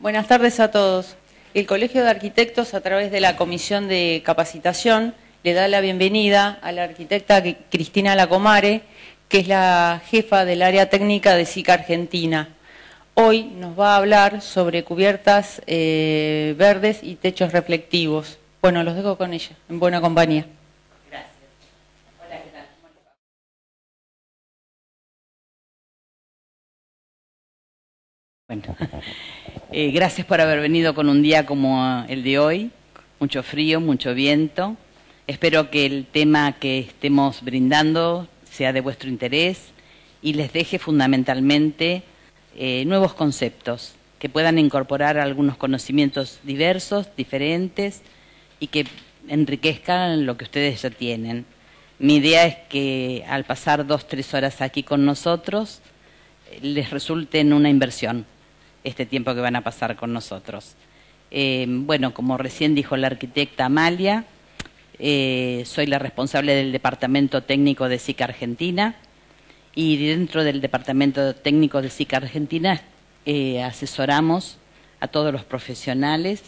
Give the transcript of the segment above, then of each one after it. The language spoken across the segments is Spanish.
Buenas tardes a todos. El Colegio de Arquitectos, a través de la Comisión de Capacitación, le da la bienvenida a la arquitecta Cristina Lacomare, que es la jefa del área técnica de SICA Argentina. Hoy nos va a hablar sobre cubiertas verdes y techos reflectivos. Bueno, los dejo con ella, en buena compañía. Gracias. Hola, ¿qué tal? ¿Cómo les va? Bueno, gracias por haber venido con un día como el de hoy. Mucho frío, mucho viento. Espero que el tema que estemos brindando sea de vuestro interés y les deje fundamentalmente nuevos conceptos que puedan incorporar algunos conocimientos diversos, diferentes y que enriquezcan lo que ustedes ya tienen. Mi idea es que al pasar 2-3 horas aquí con nosotros les resulte en una inversión este tiempo que van a pasar con nosotros. Bueno, como recién dijo la arquitecta Amalia, soy la responsable del Departamento Técnico de SICA Argentina y dentro del Departamento Técnico de SICA Argentina asesoramos a todos los profesionales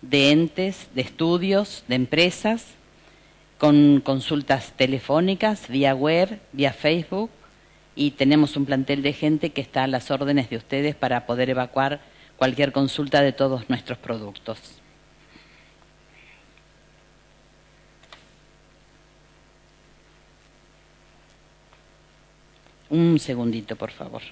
de entes, de estudios, de empresas, con consultas telefónicas, vía web, vía Facebook, y tenemos un plantel de gente que está a las órdenes de ustedes para poder evacuar cualquier consulta de todos nuestros productos. Un segundito, por favor.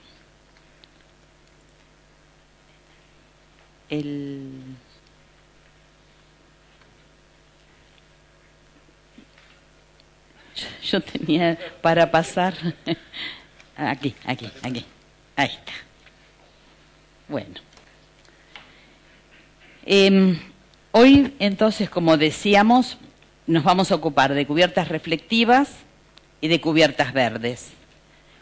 Yo tenía para pasar... Aquí. Ahí está. Bueno. Hoy, entonces, como decíamos, nos vamos a ocupar de cubiertas reflectivas y de cubiertas verdes.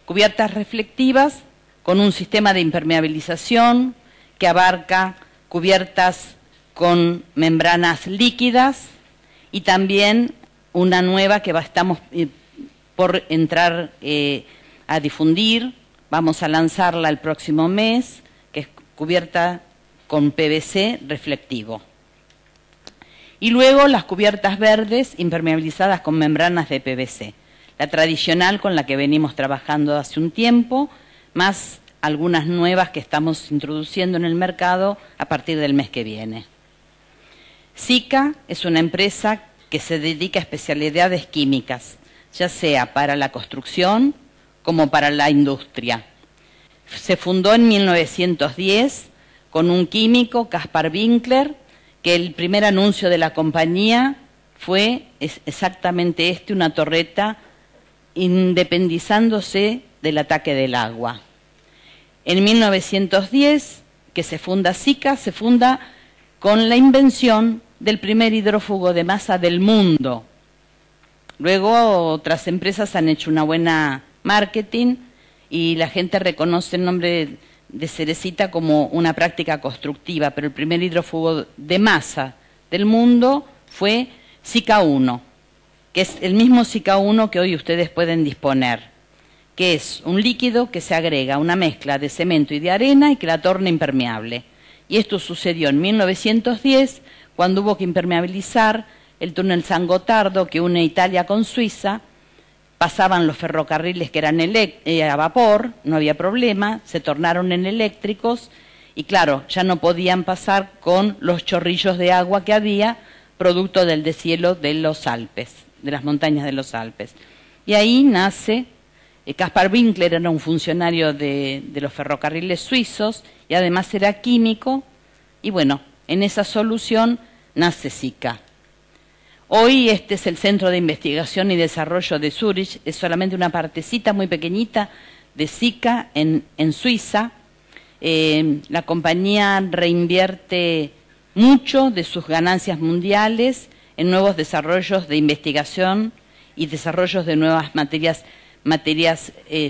Cubiertas reflectivas con un sistema de impermeabilización que abarca cubiertas con membranas líquidas y también una nueva que estamos por entrar a difundir, vamos a lanzarla el próximo mes, que es cubierta con PVC reflectivo. Y luego las cubiertas verdes impermeabilizadas con membranas de PVC, la tradicional con la que venimos trabajando hace un tiempo, más algunas nuevas que estamos introduciendo en el mercado a partir del mes que viene. SICA es una empresa que se dedica a especialidades químicas, ya sea para la construcción como para la industria. Se fundó en 1910 con un químico, Caspar Winkler, que el primer anuncio de la compañía fue exactamente una torreta independizándose del ataque del agua. En 1910, que se funda SICA, se funda con la invención del primer hidrófugo de masa del mundo. Luego otras empresas han hecho una buena marketing y la gente reconoce el nombre de Cerecita como una práctica constructiva, pero el primer hidrófugo de masa del mundo fue SICA 1, que es el mismo SICA 1 que hoy ustedes pueden disponer, que es un líquido que se agrega a una mezcla de cemento y de arena y que la torna impermeable. Y esto sucedió en 1910, cuando hubo que impermeabilizar el túnel San Gotardo que une Italia con Suiza. Pasaban los ferrocarriles que eran a vapor, no había problema, se tornaron en eléctricos y claro, ya no podían pasar con los chorrillos de agua que había, producto del deshielo de los Alpes, de las montañas de los Alpes. Y ahí nace, Caspar Winkler era un funcionario de los ferrocarriles suizos y además era químico, y bueno, en esa solución nace SICA. Hoy este es el Centro de Investigación y Desarrollo de Zúrich, es solamente una partecita muy pequeñita de SICA en Suiza. La compañía reinvierte mucho de sus ganancias mundiales en nuevos desarrollos de investigación y desarrollos de nuevas materias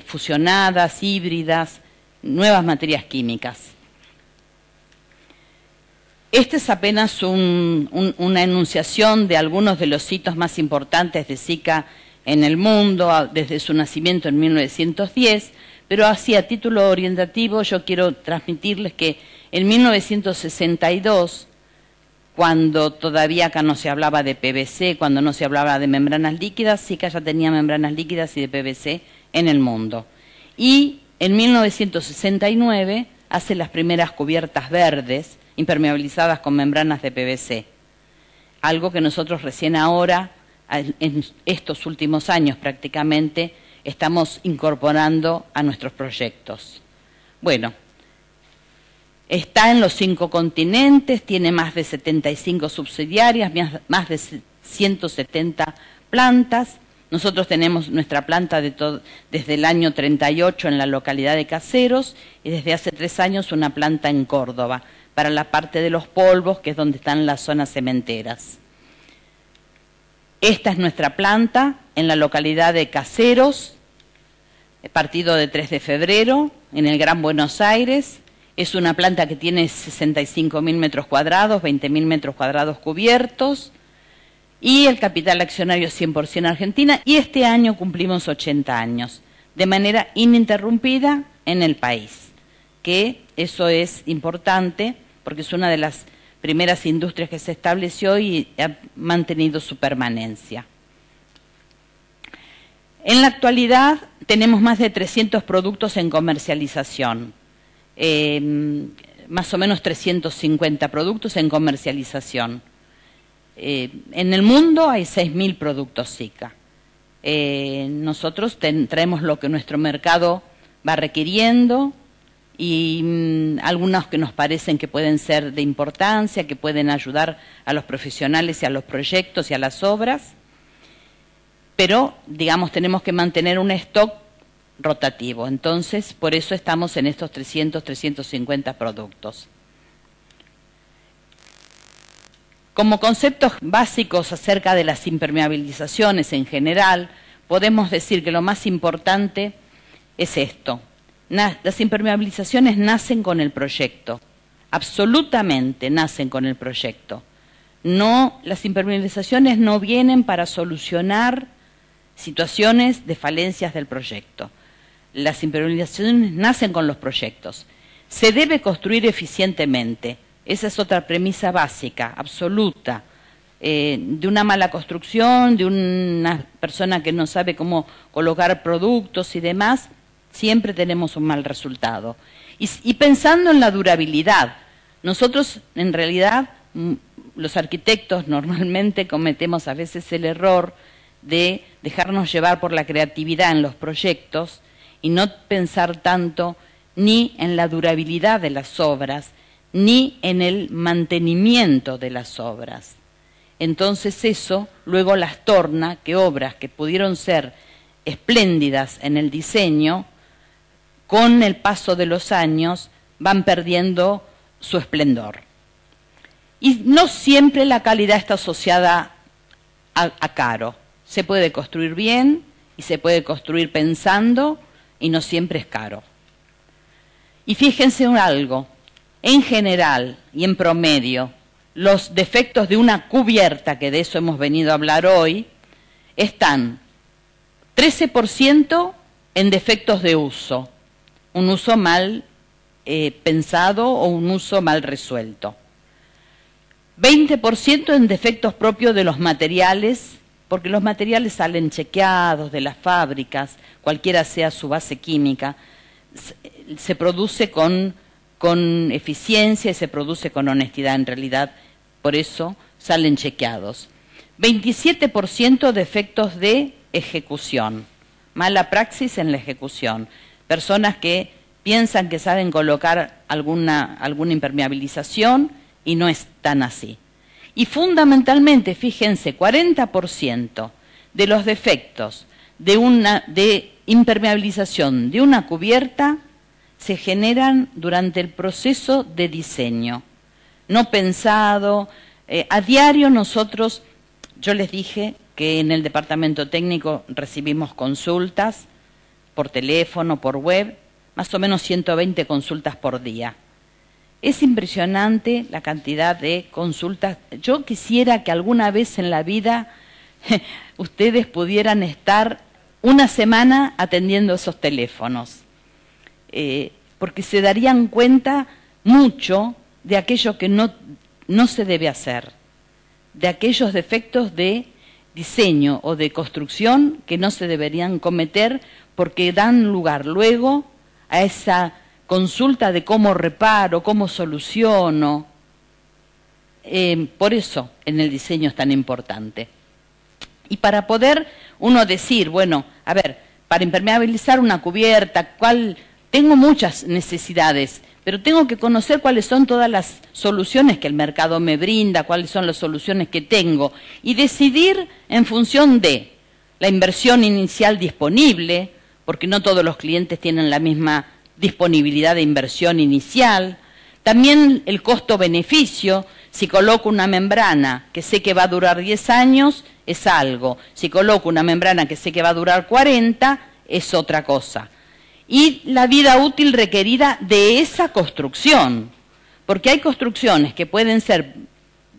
fusionadas, híbridas, nuevas materias químicas. Este es apenas una enunciación de algunos de los hitos más importantes de SICA en el mundo desde su nacimiento en 1910, pero así a título orientativo yo quiero transmitirles que En 1962, cuando todavía acá no se hablaba de PVC, cuando no se hablaba de membranas líquidas, Sika ya tenía membranas líquidas y de PVC en el mundo. Y en 1969 hace las primeras cubiertas verdes impermeabilizadas con membranas de PVC, algo que nosotros recién ahora, en estos últimos años prácticamente, estamos incorporando a nuestros proyectos. Bueno, está en los 5 continentes, tiene más de 75 subsidiarias, más de 170 plantas. Nosotros tenemos nuestra planta desde el año 38 en la localidad de Caseros y desde hace 3 años una planta en Córdoba, para la parte de los polvos, que es donde están las zonas cementeras. Esta es nuestra planta en la localidad de Caseros, partido de 3 de febrero, en el Gran Buenos Aires. Es una planta que tiene 65.000 metros cuadrados, 20.000 metros cuadrados cubiertos, y el capital accionario 100% Argentina, y este año cumplimos 80 años, de manera ininterrumpida en el país, que eso es importante, porque es una de las primeras industrias que se estableció y ha mantenido su permanencia. En la actualidad tenemos más de 300 productos en comercialización, más o menos 350 productos en comercialización. En el mundo hay 6.000 productos Sika. Nosotros traemos lo que nuestro mercado va requiriendo y algunos que nos parecen que pueden ser de importancia, que pueden ayudar a los profesionales y a los proyectos y a las obras, pero, digamos, tenemos que mantener un stock rotativo. Entonces, por eso estamos en estos 300, 350 productos. Como conceptos básicos acerca de las impermeabilizaciones en general, podemos decir que lo más importante es esto. Las impermeabilizaciones nacen con el proyecto, absolutamente nacen con el proyecto. No, las impermeabilizaciones no vienen para solucionar situaciones de falencias del proyecto. Las impermeabilizaciones nacen con los proyectos. Se debe construir eficientemente. Esa es otra premisa básica, absoluta. De una mala construcción, de una persona que no sabe cómo colocar productos y demás, siempre tenemos un mal resultado. Y pensando en la durabilidad, nosotros en realidad, los arquitectos normalmente cometemos a veces el error de dejarnos llevar por la creatividad en los proyectos y no pensar tanto ni en la durabilidad de las obras, ni en el mantenimiento de las obras. Entonces eso luego las torna que obras que pudieron ser espléndidas en el diseño, con el paso de los años van perdiendo su esplendor. Y no siempre la calidad está asociada a caro. Se puede construir bien y se puede construir pensando y no siempre es caro. Y fíjense en algo, en general y en promedio, los defectos de una cubierta, que de eso hemos venido a hablar hoy, están 13% en defectos de uso, un uso mal pensado o un uso mal resuelto. 20% en defectos propios de los materiales, porque los materiales salen chequeados de las fábricas, cualquiera sea su base química, se produce con eficiencia y se produce con honestidad en realidad, por eso salen chequeados. 27% de efectos de ejecución, mala praxis en la ejecución, personas que piensan que saben colocar alguna impermeabilización y no es tan así. Y fundamentalmente, fíjense, 40% de los defectos de impermeabilización de una cubierta se generan durante el proceso de diseño, no pensado. A diario nosotros, yo les dije que en el departamento técnico recibimos consultas por teléfono, por web, más o menos 120 consultas por día. Es impresionante la cantidad de consultas. Yo quisiera que alguna vez en la vida ustedes pudieran estar una semana atendiendo esos teléfonos, porque se darían cuenta mucho de aquello que no se debe hacer, de aquellos defectos de diseño o de construcción que no se deberían cometer porque dan lugar luego a esa consulta de cómo reparo, cómo soluciono. Por eso en el diseño es tan importante. Y para poder uno decir, bueno, a ver, para impermeabilizar una cubierta, tengo muchas necesidades, pero tengo que conocer cuáles son todas las soluciones que el mercado me brinda, cuáles son las soluciones que tengo, y decidir en función de la inversión inicial disponible, porque no todos los clientes tienen la misma disponibilidad de inversión inicial, también el costo-beneficio. Si coloco una membrana que sé que va a durar 10 años, es algo. Si coloco una membrana que sé que va a durar 40, es otra cosa. Y la vida útil requerida de esa construcción, porque hay construcciones que pueden ser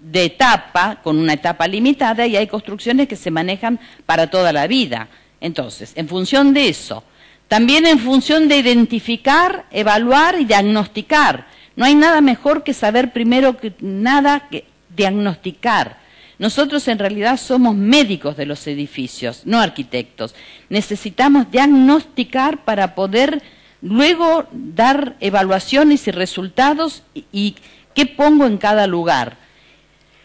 de etapa, con una etapa limitada, y hay construcciones que se manejan para toda la vida. Entonces, en función de eso, también en función de identificar, evaluar y diagnosticar. No hay nada mejor que saber primero que nada que diagnosticar. Nosotros en realidad somos médicos de los edificios, no arquitectos. Necesitamos diagnosticar para poder luego dar evaluaciones y resultados y qué pongo en cada lugar.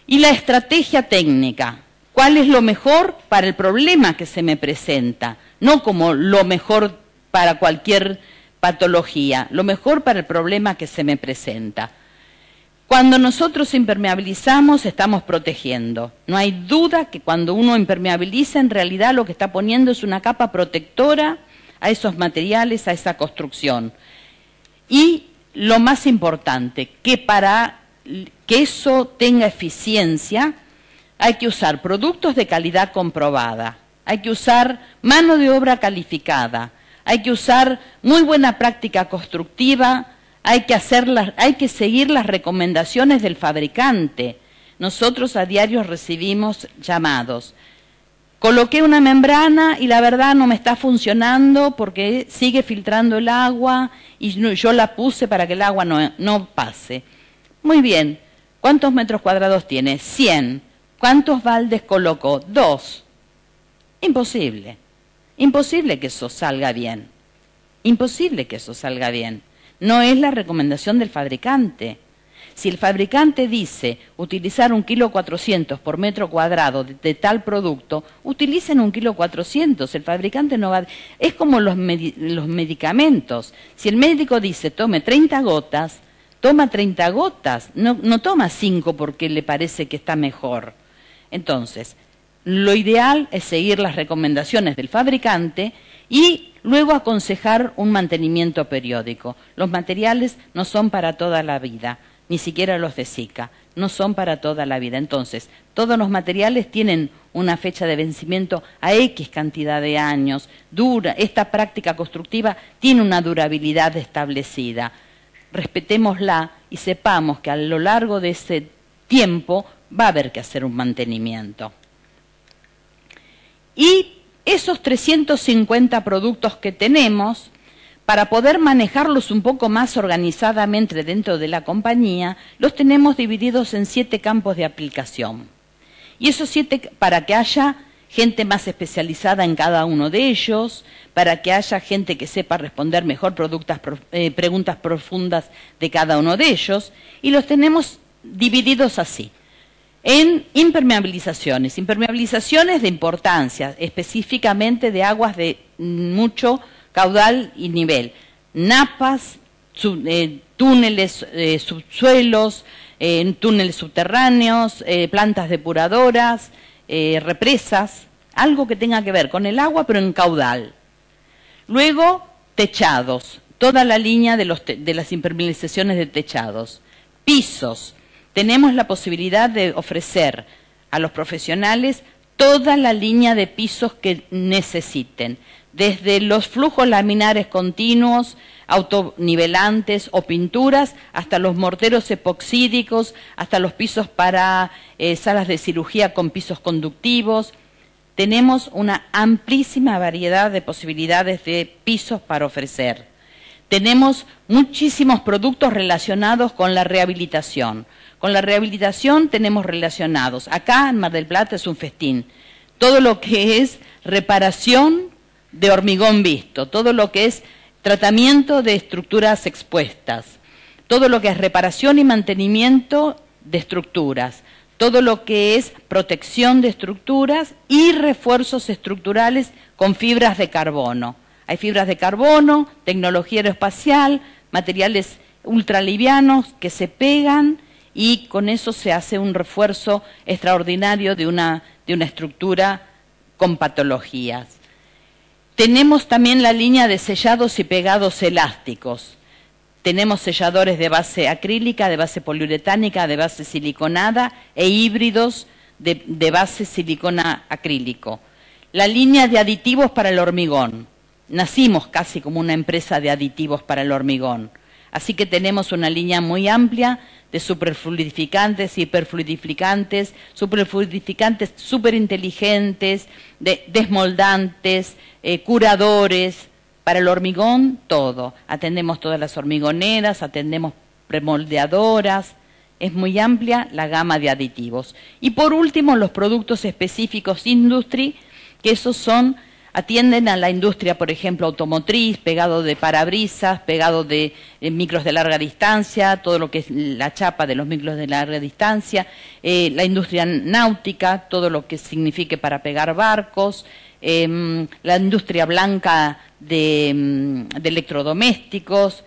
Y la estrategia técnica, ¿cuál es lo mejor para el problema que se me presenta? No como lo mejor para cualquier patología, lo mejor para el problema que se me presenta. Cuando nosotros impermeabilizamos, estamos protegiendo. No hay duda que cuando uno impermeabiliza, en realidad lo que está poniendo es una capa protectora a esos materiales, a esa construcción. Y lo más importante, que para que eso tenga eficiencia, hay que usar productos de calidad comprobada, hay que usar mano de obra calificada, hay que usar muy buena práctica constructiva, hay que seguir las recomendaciones del fabricante. Nosotros a diario recibimos llamados. Coloqué una membrana y la verdad no me está funcionando porque sigue filtrando el agua y yo la puse para que el agua no pase. Muy bien. ¿Cuántos metros cuadrados tiene? 100. ¿Cuántos baldes colocó? 2. Imposible. Imposible que eso salga bien. Imposible que eso salga bien. No es la recomendación del fabricante. Si el fabricante dice utilizar 1,4 kg por metro cuadrado de tal producto, utilicen 1,4 kg. El fabricante no va... Es como los medicamentos. Si el médico dice tome 30 gotas, toma 30 gotas. No toma 5 porque le parece que está mejor. Entonces, lo ideal es seguir las recomendaciones del fabricante y luego aconsejar un mantenimiento periódico. Los materiales no son para toda la vida, ni siquiera los de Sika, no son para toda la vida. Entonces, todos los materiales tienen una fecha de vencimiento a X cantidad de años. Esta práctica constructiva tiene una durabilidad establecida. Respetémosla y sepamos que a lo largo de ese tiempo va a haber que hacer un mantenimiento. Y esos 350 productos que tenemos, para poder manejarlos un poco más organizadamente dentro de la compañía, los tenemos divididos en 7 campos de aplicación. Y esos 7, para que haya gente más especializada en cada uno de ellos, para que haya gente que sepa responder mejor preguntas profundas de cada uno de ellos, y los tenemos divididos así. En impermeabilizaciones de importancia, específicamente de aguas de mucho caudal y nivel, napas, túneles, subsuelos, túneles subterráneos, plantas depuradoras, represas, algo que tenga que ver con el agua pero en caudal. Luego, techados, toda la línea de las impermeabilizaciones de techados, pisos. Tenemos la posibilidad de ofrecer a los profesionales toda la línea de pisos que necesiten, desde los flujos laminares continuos, autonivelantes o pinturas, hasta los morteros epoxídicos, hasta los pisos para salas de cirugía con pisos conductivos. Tenemos una amplísima variedad de posibilidades de pisos para ofrecer. tenemos muchísimos productos relacionados con la rehabilitación. Con la rehabilitación tenemos relacionados, acá en Mar del Plata es un festín, todo lo que es reparación de hormigón visto, todo lo que es tratamiento de estructuras expuestas, todo lo que es reparación y mantenimiento de estructuras, todo lo que es protección de estructuras y refuerzos estructurales con fibras de carbono. Hay fibras de carbono, tecnología aeroespacial, materiales ultralivianos que se pegan y con eso se hace un refuerzo extraordinario de una estructura con patologías. Tenemos también la línea de sellados y pegados elásticos. Tenemos selladores de base acrílica, de base poliuretánica, de base siliconada e híbridos de base silicona acrílico. La línea de aditivos para el hormigón. Nacimos casi como una empresa de aditivos para el hormigón. Así que tenemos una línea muy amplia de superfluidificantes, hiperfluidificantes, superfluidificantes superinteligentes, desmoldantes, curadores. Para el hormigón, todo. Atendemos todas las hormigoneras, atendemos premoldeadoras. Es muy amplia la gama de aditivos. Y por último, los productos específicos industry, que esos atienden a la industria, por ejemplo, automotriz, pegado de parabrisas, pegado de micros de larga distancia, todo lo que es la chapa de los micros de larga distancia, la industria náutica, todo lo que signifique para pegar barcos, la industria blanca de electrodomésticos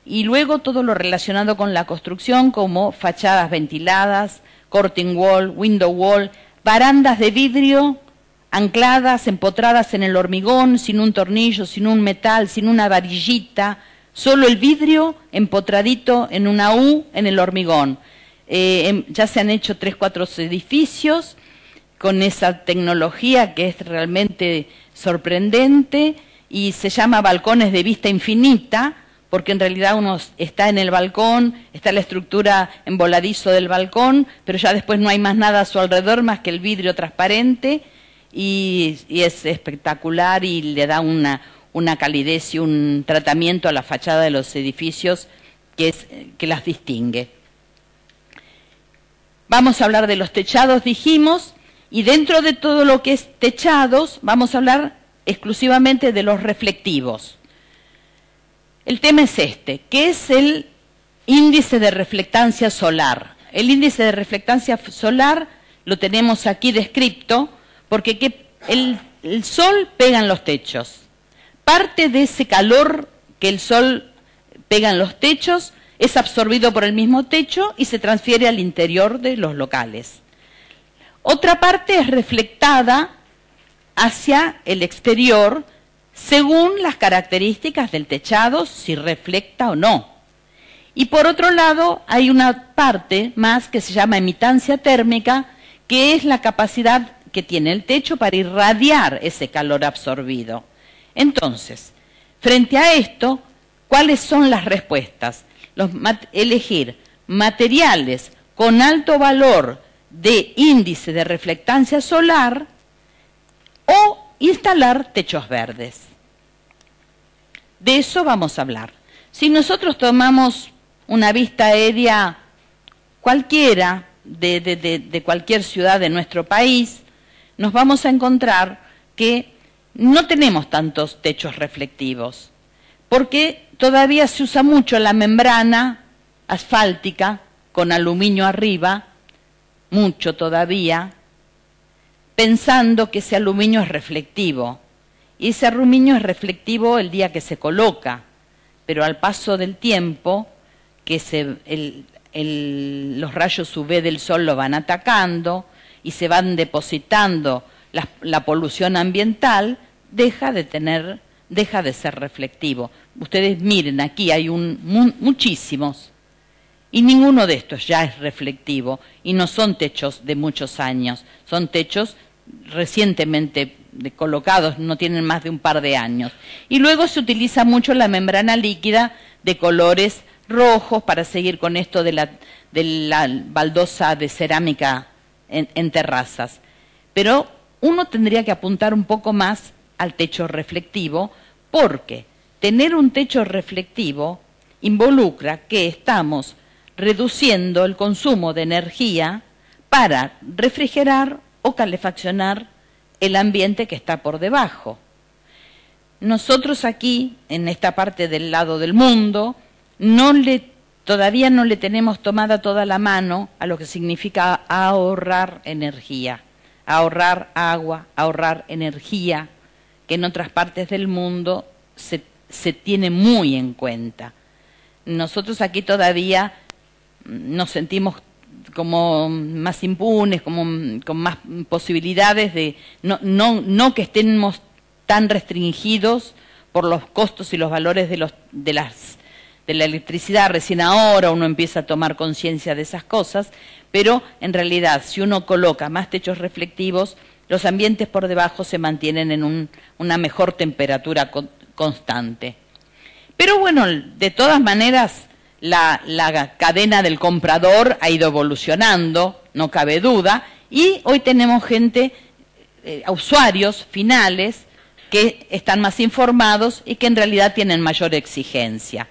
y luego todo lo relacionado con la construcción como fachadas ventiladas, curtain wall, window wall, barandas de vidrio ancladas, empotradas en el hormigón, sin un tornillo, sin un metal, sin una varillita, solo el vidrio empotradito en una U en el hormigón. Ya se han hecho 3 o 4 edificios con esa tecnología que es realmente sorprendente y se llama balcones de vista infinita, porque en realidad uno está en el balcón, está la estructura en voladizo del balcón, pero ya después no hay más nada a su alrededor más que el vidrio transparente y es espectacular y le da una calidez y un tratamiento a la fachada de los edificios que las distingue. Vamos a hablar de los techados, dijimos, y dentro de todo lo que es techados vamos a hablar exclusivamente de los reflectivos. El tema es este, que es el índice de reflectancia solar. El índice de reflectancia solar lo tenemos aquí descrito porque el sol pega en los techos. Parte de ese calor que el sol pega en los techos es absorbido por el mismo techo y se transfiere al interior de los locales. Otra parte es reflectada hacia el exterior según las características del techado, si reflecta o no. Y por otro lado, hay una parte más que se llama emitancia térmica, que es la capacidad que tiene el techo para irradiar ese calor absorbido. Entonces, frente a esto, ¿cuáles son las respuestas? Elegir materiales con alto valor de índice de reflectancia solar o instalar techos verdes. De eso vamos a hablar. Si nosotros tomamos una vista aérea cualquiera de cualquier ciudad de nuestro país, nos vamos a encontrar que no tenemos tantos techos reflectivos, porque todavía se usa mucho la membrana asfáltica con aluminio arriba, mucho todavía, pensando que ese aluminio es reflectivo. Y ese aluminio es reflectivo el día que se coloca, pero al paso del tiempo, que los rayos UV del sol lo van atacando y se van depositando la polución ambiental, deja de ser reflectivo. Ustedes miren, aquí hay muchísimos, y ninguno de estos ya es reflectivo, y no son techos de muchos años, son techos recientemente colocados, no tienen más de un par de años. Y luego se utiliza mucho la membrana líquida de colores rojos para seguir con esto de la baldosa de cerámica en terrazas. Pero uno tendría que apuntar un poco más al techo reflectivo, porque tener un techo reflectivo involucra que estamos reduciendo el consumo de energía para refrigerar o calefaccionar el ambiente que está por debajo. Nosotros aquí, en esta parte del lado del mundo, todavía no le tenemos tomada toda la mano a lo que significa ahorrar energía, ahorrar agua, ahorrar energía, que en otras partes del mundo se tiene muy en cuenta. Nosotros aquí todavía nos sentimos como más impunes, como con más posibilidades de no que estemos tan restringidos por los costos y los valores de la electricidad. Recién ahora uno empieza a tomar conciencia de esas cosas, pero en realidad si uno coloca más techos reflectivos, los ambientes por debajo se mantienen en una mejor temperatura constante. Pero bueno, de todas maneras, la cadena del comprador ha ido evolucionando, no cabe duda, y hoy tenemos gente, usuarios finales, que están más informados y que en realidad tienen mayor exigencia.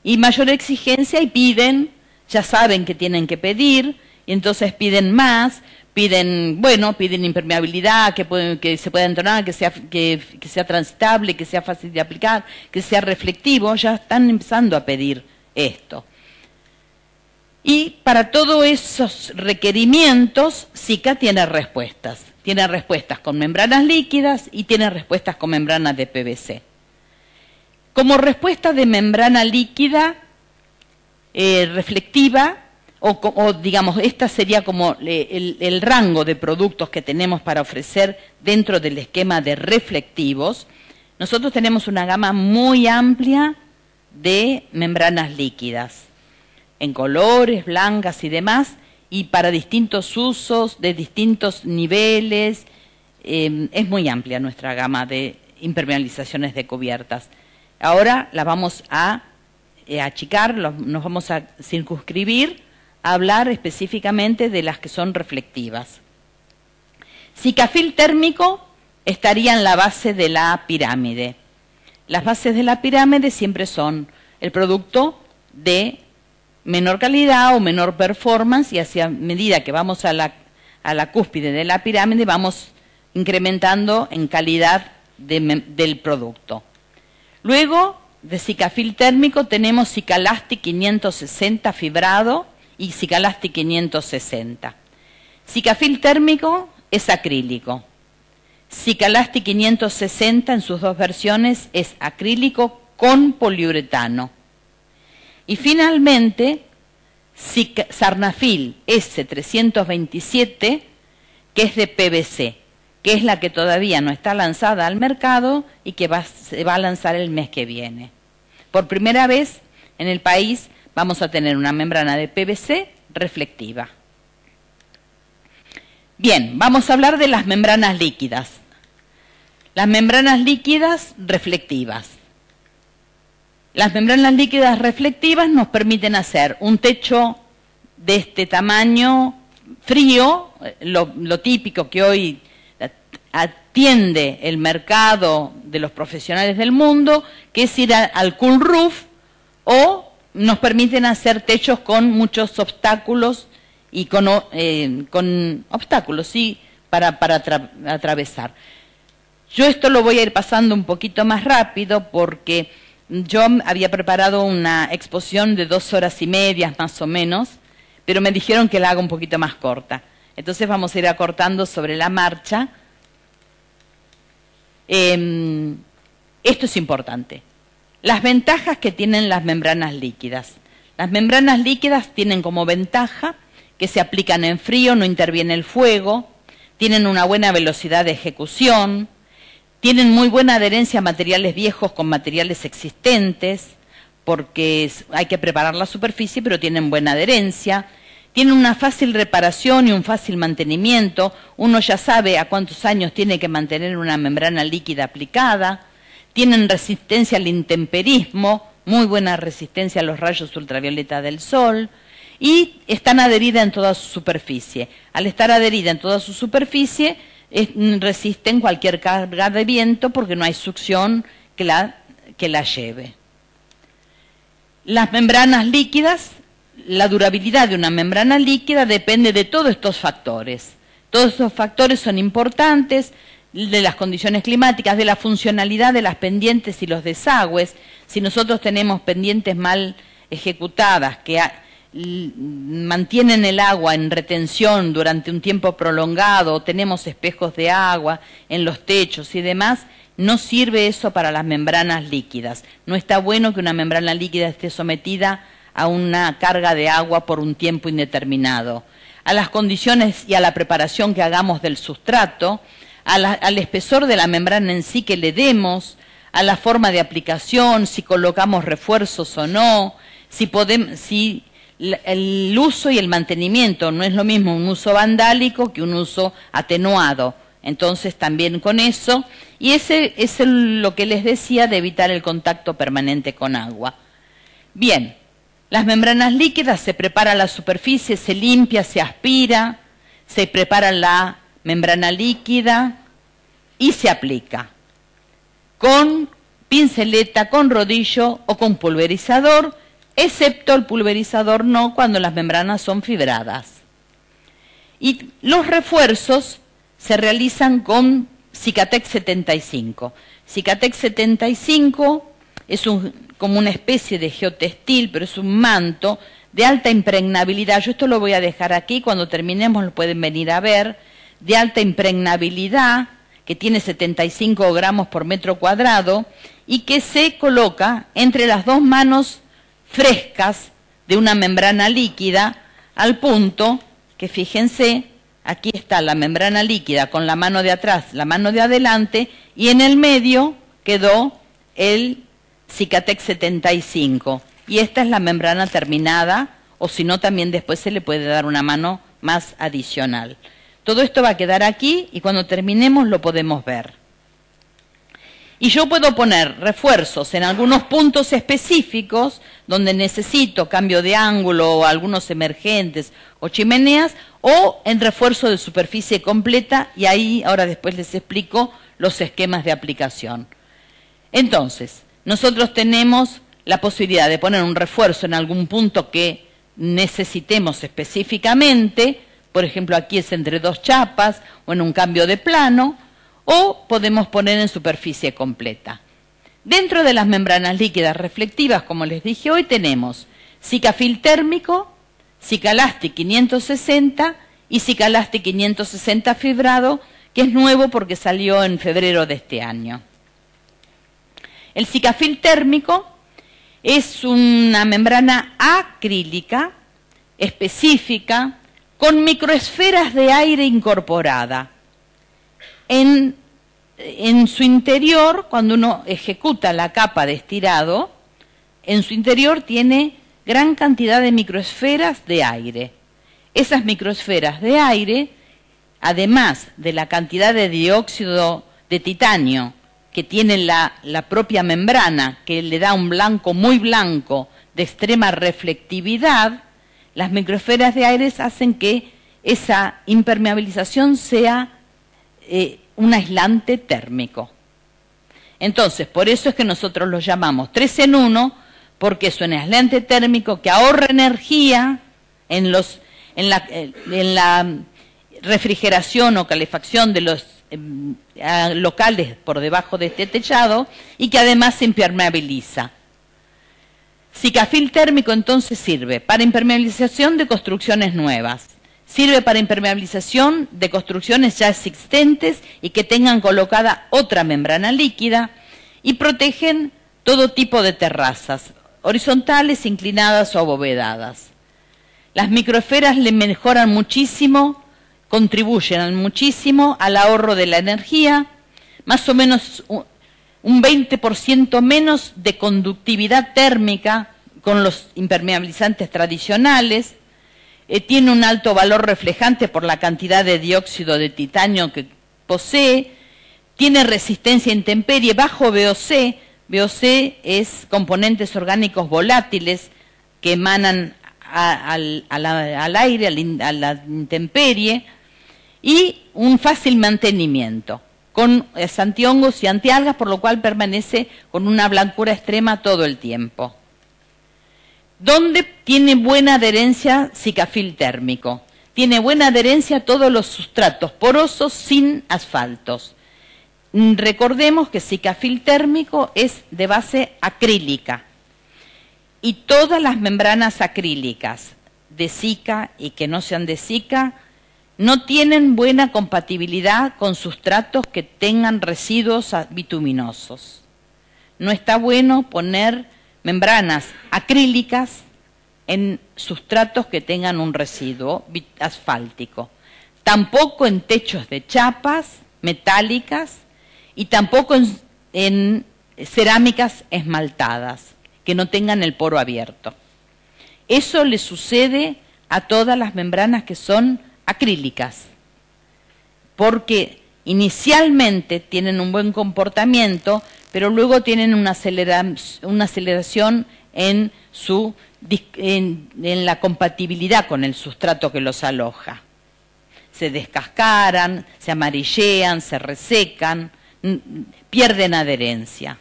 Y mayor exigencia y piden, ya saben que tienen que pedir, y entonces piden más, piden impermeabilidad, que se pueda entonar, que sea transitable, que sea fácil de aplicar, que sea reflectivo, ya están empezando a pedir esto. Y para todos esos requerimientos, Sika tiene respuestas. Tiene respuestas con membranas líquidas y tiene respuestas con membranas de PVC. Como respuesta de membrana líquida reflectiva, o digamos, esta sería como el rango de productos que tenemos para ofrecer dentro del esquema de reflectivos. Nosotros tenemos una gama muy amplia de membranas líquidas, en colores, blancas y demás, y para distintos usos, de distintos niveles. Es muy amplia nuestra gama de impermeabilizaciones de cubiertas. Ahora la vamos a achicar, nos vamos a circunscribir a hablar específicamente de las que son reflectivas. Sikafil térmico estaría en la base de la pirámide. Las bases de la pirámide siempre son el producto de menor calidad o menor performance, y hacia medida que vamos a la cúspide de la pirámide vamos incrementando en calidad del producto. Luego de Sikafil térmico tenemos Sikalastic 560 fibrado y Sikalastic 560. Sikafil térmico es acrílico. Sikalastic 560 en sus dos versiones es acrílico con poliuretano. Y finalmente, Sarnafil S327, que es de PVC, que es la que todavía no está lanzada al mercado y que se va a lanzar el mes que viene. Por primera vez en el país vamos a tener una membrana de PVC reflectiva. Bien, vamos a hablar de las membranas líquidas. Las membranas líquidas reflectivas. Las membranas líquidas reflectivas nos permiten hacer un techo de este tamaño frío, lo típico que hoy atiende el mercado de los profesionales del mundo, que es ir al cool roof, o nos permiten hacer techos con muchos obstáculos y con obstáculos, sí, para atravesar. Yo esto lo voy a ir pasando un poquito más rápido porque yo había preparado una exposición de 2 horas y media más o menos, pero me dijeron que la haga un poquito más corta. Entonces vamos a ir acortando sobre la marcha. Esto es importante. Las ventajas que tienen las membranas líquidas. Las membranas líquidas tienen como ventaja que se aplican en frío, no interviene el fuego, tienen una buena velocidad de ejecución, tienen muy buena adherencia a materiales viejos con materiales existentes, porque hay que preparar la superficie, pero tienen buena adherencia. Tienen una fácil reparación y un fácil mantenimiento. Uno ya sabe a cuántos años tiene que mantener una membrana líquida aplicada. Tienen resistencia al intemperismo, muy buena resistencia a los rayos ultravioleta del sol. Y están adheridas en toda su superficie. Al estar adherida en toda su superficie, resisten cualquier carga de viento porque no hay succión que que la lleve. Las membranas líquidas, la durabilidad de una membrana líquida depende de todos estos factores. Todos estos factores son importantes, de las condiciones climáticas, de la funcionalidad de las pendientes y los desagües. Si nosotros tenemos pendientes mal ejecutadas que mantienen el agua en retención durante un tiempo prolongado, tenemos espejos de agua en los techos y demás, no sirve eso para las membranas líquidas. No está bueno que una membrana líquida esté sometida a una carga de agua por un tiempo indeterminado. A las condiciones y a la preparación que hagamos del sustrato, al espesor de la membrana en sí que le demos, a la forma de aplicación, si colocamos refuerzos o no, si el uso y el mantenimiento no es lo mismo un uso vandálico que un uso atenuado. Entonces también con eso, y ese es lo que les decía de evitar el contacto permanente con agua. Bien, las membranas líquidas, se prepara la superficie, se limpia, se aspira, se prepara la membrana líquida y se aplica con pinceleta, con rodillo o con pulverizador, excepto el pulverizador no cuando las membranas son fibradas. Y los refuerzos se realizan con Cicatex 75. Cicatex 75 es como una especie de geotextil, pero es un manto de alta impregnabilidad. Yo esto lo voy a dejar aquí, cuando terminemos lo pueden venir a ver, de alta impregnabilidad, que tiene 75 gramos por metro cuadrado, y que se coloca entre las dos manos frescas de una membrana líquida, al punto que, fíjense, aquí está la membrana líquida con la mano de atrás, la mano de adelante, y en el medio quedó el Cicatex 75. Y esta es la membrana terminada, o si no también después se le puede dar una mano más adicional. Todo esto va a quedar aquí y cuando terminemos lo podemos ver. Y yo puedo poner refuerzos en algunos puntos específicos donde necesito cambio de ángulo o algunos emergentes o chimeneas, o en refuerzo de superficie completa, y ahí ahora después les explico los esquemas de aplicación. Entonces, nosotros tenemos la posibilidad de poner un refuerzo en algún punto que necesitemos específicamente, por ejemplo aquí es entre dos chapas o en un cambio de plano, o podemos poner en superficie completa. Dentro de las membranas líquidas reflectivas, como les dije hoy, tenemos Sikafil térmico, Sikalastic 560 y Sikalastic 560 fibrado, que es nuevo porque salió en febrero de este año. El Sikafil térmico es una membrana acrílica específica con microesferas de aire incorporada. En su interior, cuando uno ejecuta la capa de estirado, en su interior tiene gran cantidad de microesferas de aire. Esas microesferas de aire, además de la cantidad de dióxido de titanio que tiene la propia membrana, que le da un blanco muy blanco de extrema reflectividad, las microesferas de aire hacen que esa impermeabilización sea un aislante térmico. Entonces, por eso es que nosotros lo llamamos 3 en 1, porque es un aislante térmico que ahorra energía en la refrigeración o calefacción de los locales por debajo de este techado, y que además se impermeabiliza. Sikafil térmico entonces sirve para impermeabilización de construcciones nuevas, sirve para impermeabilización de construcciones ya existentes y que tengan colocada otra membrana líquida, y protegen todo tipo de terrazas, horizontales, inclinadas o abovedadas. Las microesferas le mejoran muchísimo, contribuyen muchísimo al ahorro de la energía, más o menos un 20% menos de conductividad térmica con los impermeabilizantes tradicionales, tiene un alto valor reflejante por la cantidad de dióxido de titanio que posee, tiene resistencia a intemperie, bajo VOC. VOC es componentes orgánicos volátiles que emanan al aire, a la intemperie, y un fácil mantenimiento, es antihongos y antialgas, por lo cual permanece con una blancura extrema todo el tiempo. ¿Dónde tiene buena adherencia Sikafil térmico? Tiene buena adherencia a todos los sustratos porosos sin asfaltos. Recordemos que Sikafil térmico es de base acrílica y todas las membranas acrílicas de Sika y que no sean de Sika no tienen buena compatibilidad con sustratos que tengan residuos bituminosos. No está bueno poner membranas acrílicas en sustratos que tengan un residuo asfáltico. Tampoco en techos de chapas metálicas y tampoco en cerámicas esmaltadas que no tengan el poro abierto. Eso le sucede a todas las membranas que son acrílicas, porque inicialmente tienen un buen comportamiento, pero luego tienen una aceleración en la compatibilidad con el sustrato que los aloja. Se descascaran, se amarillean, se resecan, pierden adherencia.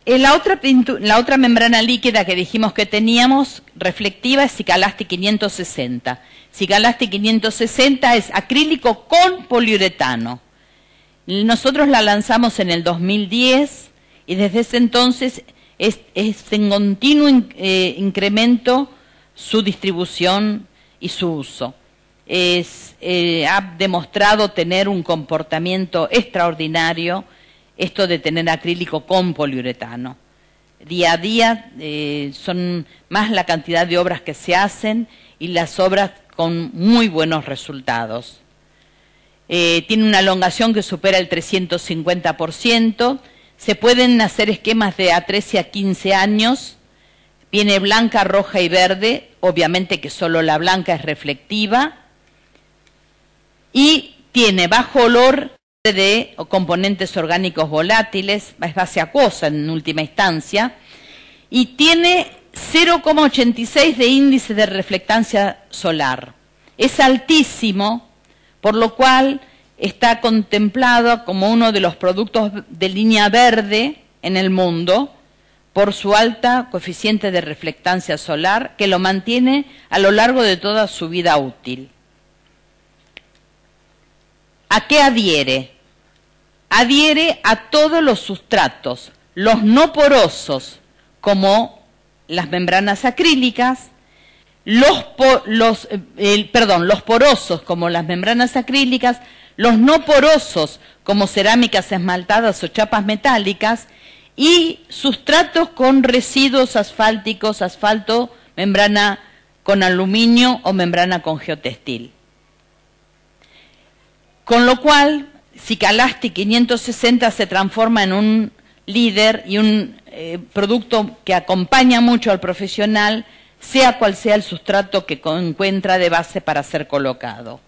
La otra membrana líquida que dijimos que teníamos reflectiva es Sikalasti 560. Sikalasti 560 es acrílico con poliuretano. Nosotros la lanzamos en el 2010 y desde ese entonces es en continuo incremento su distribución y su uso. Ha demostrado tener un comportamiento extraordinario esto de tener acrílico con poliuretano. Día a día son más la cantidad de obras que se hacen y las obras con muy buenos resultados. Tiene una elongación que supera el 350%. Se pueden hacer esquemas de a 13 a 15 años. Viene blanca, roja y verde. Obviamente que solo la blanca es reflectiva. Y tiene bajo olor de componentes orgánicos volátiles, es base acuosa en última instancia, y tiene 0,86 de índice de reflectancia solar. Es altísimo, por lo cual está contemplado como uno de los productos de línea verde en el mundo por su alta coeficiente de reflectancia solar que lo mantiene a lo largo de toda su vida útil. ¿A qué adhiere? Adhiere a todos los sustratos, los no porosos, como las membranas acrílicas, los porosos, como las membranas acrílicas, los no porosos, como cerámicas esmaltadas o chapas metálicas, y sustratos con residuos asfálticos, asfalto, membrana con aluminio o membrana con geotextil. Con lo cual, Sikalasti 560 se transforma en un líder y un producto que acompaña mucho al profesional, sea cual sea el sustrato que encuentra de base para ser colocado.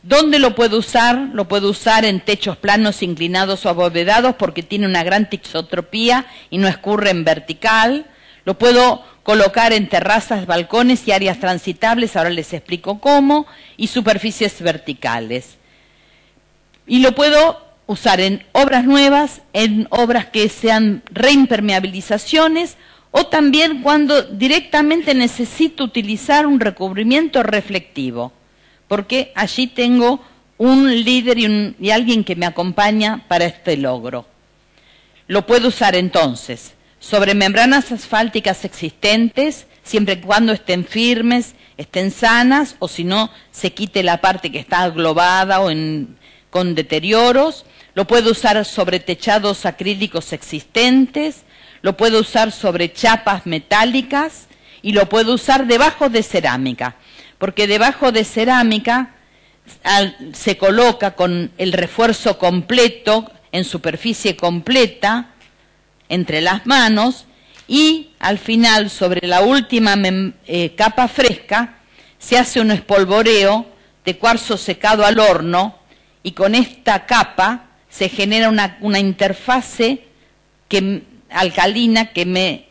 ¿Dónde lo puedo usar? Lo puedo usar en techos planos, inclinados o abovedados porque tiene una gran tisotropía y no escurre en vertical. Lo puedo colocar en terrazas, balcones y áreas transitables, ahora les explico cómo, y superficies verticales. Y lo puedo usar en obras nuevas, en obras que sean reimpermeabilizaciones o también cuando directamente necesito utilizar un recubrimiento reflectivo, porque allí tengo un líder y alguien que me acompaña para este logro. Lo puedo usar entonces sobre membranas asfálticas existentes, siempre y cuando estén firmes, estén sanas, o si no, se quite la parte que está aglobada o con deterioros. Lo puedo usar sobre techados acrílicos existentes, lo puedo usar sobre chapas metálicas y lo puedo usar debajo de cerámica, porque debajo de cerámica se coloca con el refuerzo completo, en superficie completa, entre las manos, y al final, sobre la última capa fresca, se hace un espolvoreo de cuarzo secado al horno, y con esta capa se genera una interfase alcalina que me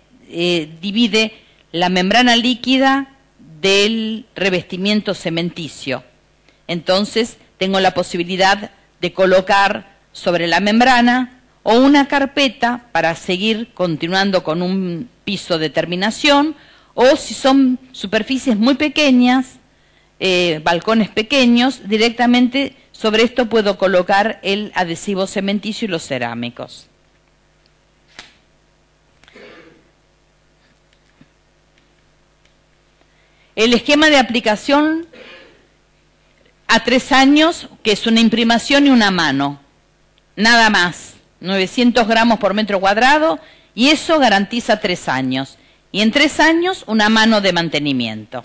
divide la membrana líquida del revestimiento cementicio. entonces tengo la posibilidad de colocar sobre la membrana o una carpeta para seguir continuando con un piso de terminación, o si son superficies muy pequeñas, balcones pequeños, directamente sobre esto puedo colocar el adhesivo cementicio y los cerámicos. El esquema de aplicación a 3 años, que es una imprimación y una mano, nada más, 900 gramos por metro cuadrado, y eso garantiza 3 años. Y en 3 años una mano de mantenimiento.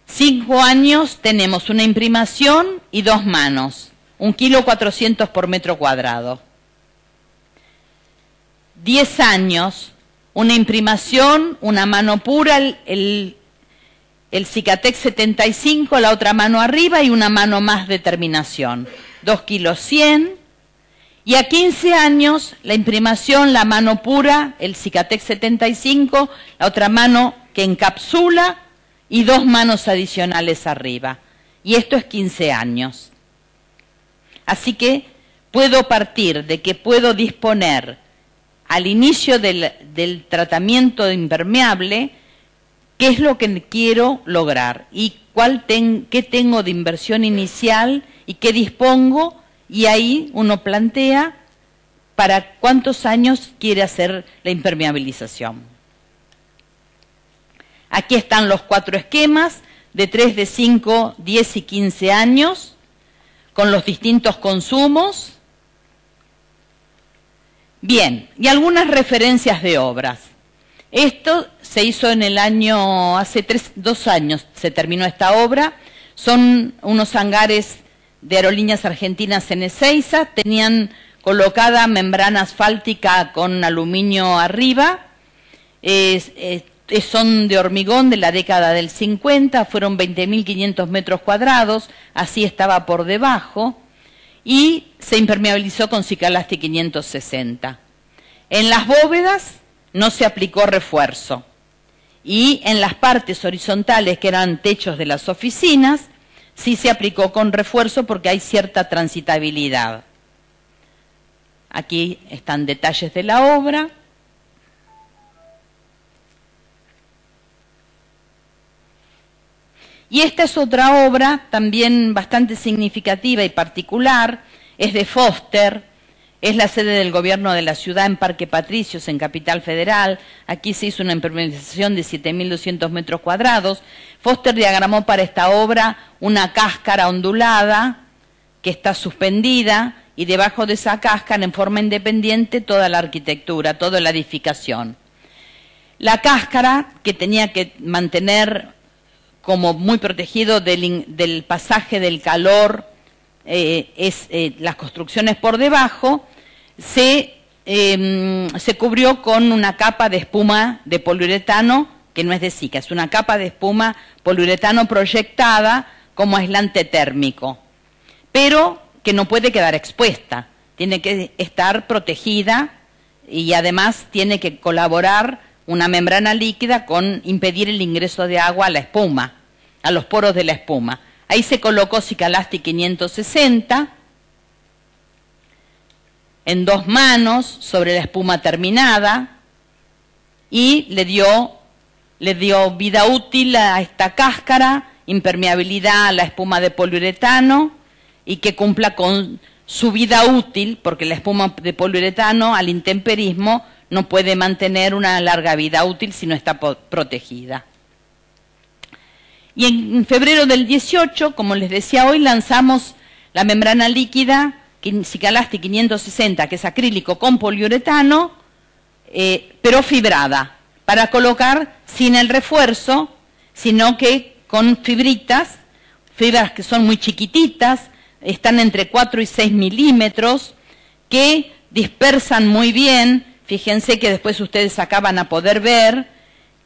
5 años tenemos una imprimación y 2 manos, 1,4 kg por metro cuadrado. 10 años, una imprimación, una mano pura, el Cicatex 75, la otra mano arriba y una mano más de terminación, 2,1 kg. Y a 15 años, la imprimación, la mano pura, el Cicatex 75, la otra mano que encapsula y 2 manos adicionales arriba. Y esto es 15 años. Así que puedo partir de que puedo disponer al inicio del tratamiento de impermeable qué es lo que quiero lograr y qué tengo de inversión inicial y qué dispongo. Y ahí uno plantea para cuántos años quiere hacer la impermeabilización. Aquí están los 4 esquemas de 3, de 5, 10 y 15 años con los distintos consumos. Bien, y algunas referencias de obras. Esto se hizo en el año, hace 2 años se terminó esta obra. Son unos hangares de Aerolíneas Argentinas en Ezeiza, tenían colocada membrana asfáltica con aluminio arriba, son de hormigón de la década del 50, fueron 20.500 metros cuadrados, así estaba por debajo, y se impermeabilizó con Cicalasti 560. En las bóvedas no se aplicó refuerzo, y en las partes horizontales, que eran techos de las oficinas, sí se aplicó con refuerzo porque hay cierta transitabilidad. Aquí están detalles de la obra. Y esta es otra obra también bastante significativa y particular, es de Foster, es la sede del gobierno de la ciudad en Parque Patricios, en Capital Federal. Aquí se hizo una impermeabilización de 7.200 metros cuadrados. Foster diagramó para esta obra una cáscara ondulada que está suspendida y debajo de esa cáscara en forma independiente toda la arquitectura, toda la edificación. La cáscara, que tenía que mantener como muy protegido del pasaje del calor, las construcciones por debajo, se cubrió con una capa de espuma de poliuretano, que no es de Sika, es una capa de espuma poliuretano proyectada como aislante térmico, pero que no puede quedar expuesta, tiene que estar protegida y además tiene que colaborar una membrana líquida con impedir el ingreso de agua a la espuma, a los poros de la espuma. Ahí se colocó Cicalasti 560 en 2 manos sobre la espuma terminada y le dio vida útil a esta cáscara, impermeabilidad a la espuma de poliuretano y que cumpla con su vida útil, porque la espuma de poliuretano al intemperismo no puede mantener una larga vida útil si no está protegida. Y en febrero del 18, como les decía hoy, lanzamos la membrana líquida Cicalasti 560, que es acrílico con poliuretano, pero fibrada, para colocar sin el refuerzo, sino que con fibras que son muy chiquititas, están entre 4 y 6 milímetros, que dispersan muy bien. Fíjense que después ustedes acá van a poder ver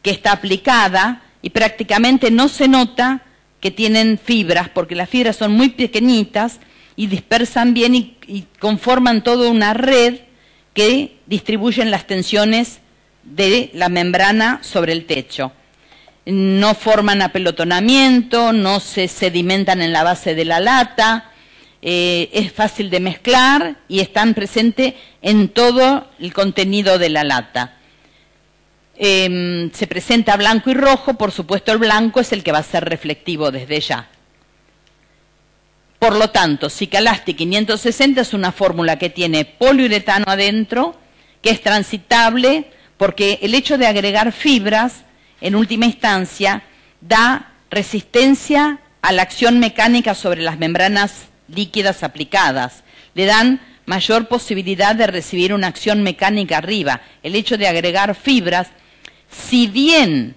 que está aplicada y prácticamente no se nota que tienen fibras, porque las fibras son muy pequeñitas y dispersan bien y conforman toda una red que distribuyen las tensiones de la membrana sobre el techo. no forman apelotonamiento, no se sedimentan en la base de la lata, es fácil de mezclar y están presentes en todo el contenido de la lata. Se presenta blanco y rojo, por supuesto el blanco es el que va a ser reflectivo desde ya. Por lo tanto, Cicalastic 560 es una fórmula que tiene poliuretano adentro, que es transitable, porque el hecho de agregar fibras, en última instancia, da resistencia a la acción mecánica sobre las membranas líquidas aplicadas. Le dan mayor posibilidad de recibir una acción mecánica arriba. El hecho de agregar fibras, si bien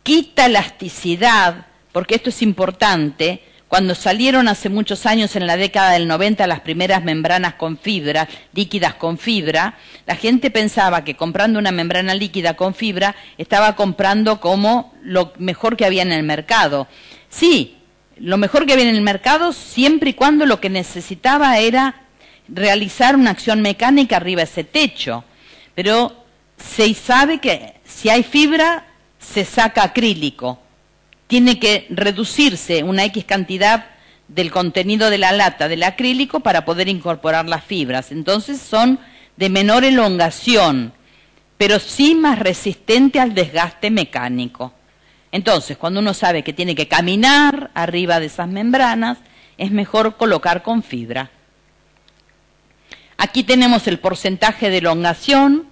quita elasticidad, porque esto es importante, cuando salieron hace muchos años, en la década del 90, las primeras membranas con fibra, líquidas con fibra, la gente pensaba que comprando una membrana líquida con fibra estaba comprando como lo mejor que había en el mercado. Sí, lo mejor que había en el mercado siempre y cuando lo que necesitaba era realizar una acción mecánica arriba de ese techo. Pero se sabe que si hay fibra, se saca acrílico. Tiene que reducirse una X cantidad del contenido de la lata del acrílico para poder incorporar las fibras. Entonces son de menor elongación, pero sí más resistente al desgaste mecánico. Entonces, cuando uno sabe que tiene que caminar arriba de esas membranas, es mejor colocar con fibra. Aquí tenemos el porcentaje de elongación.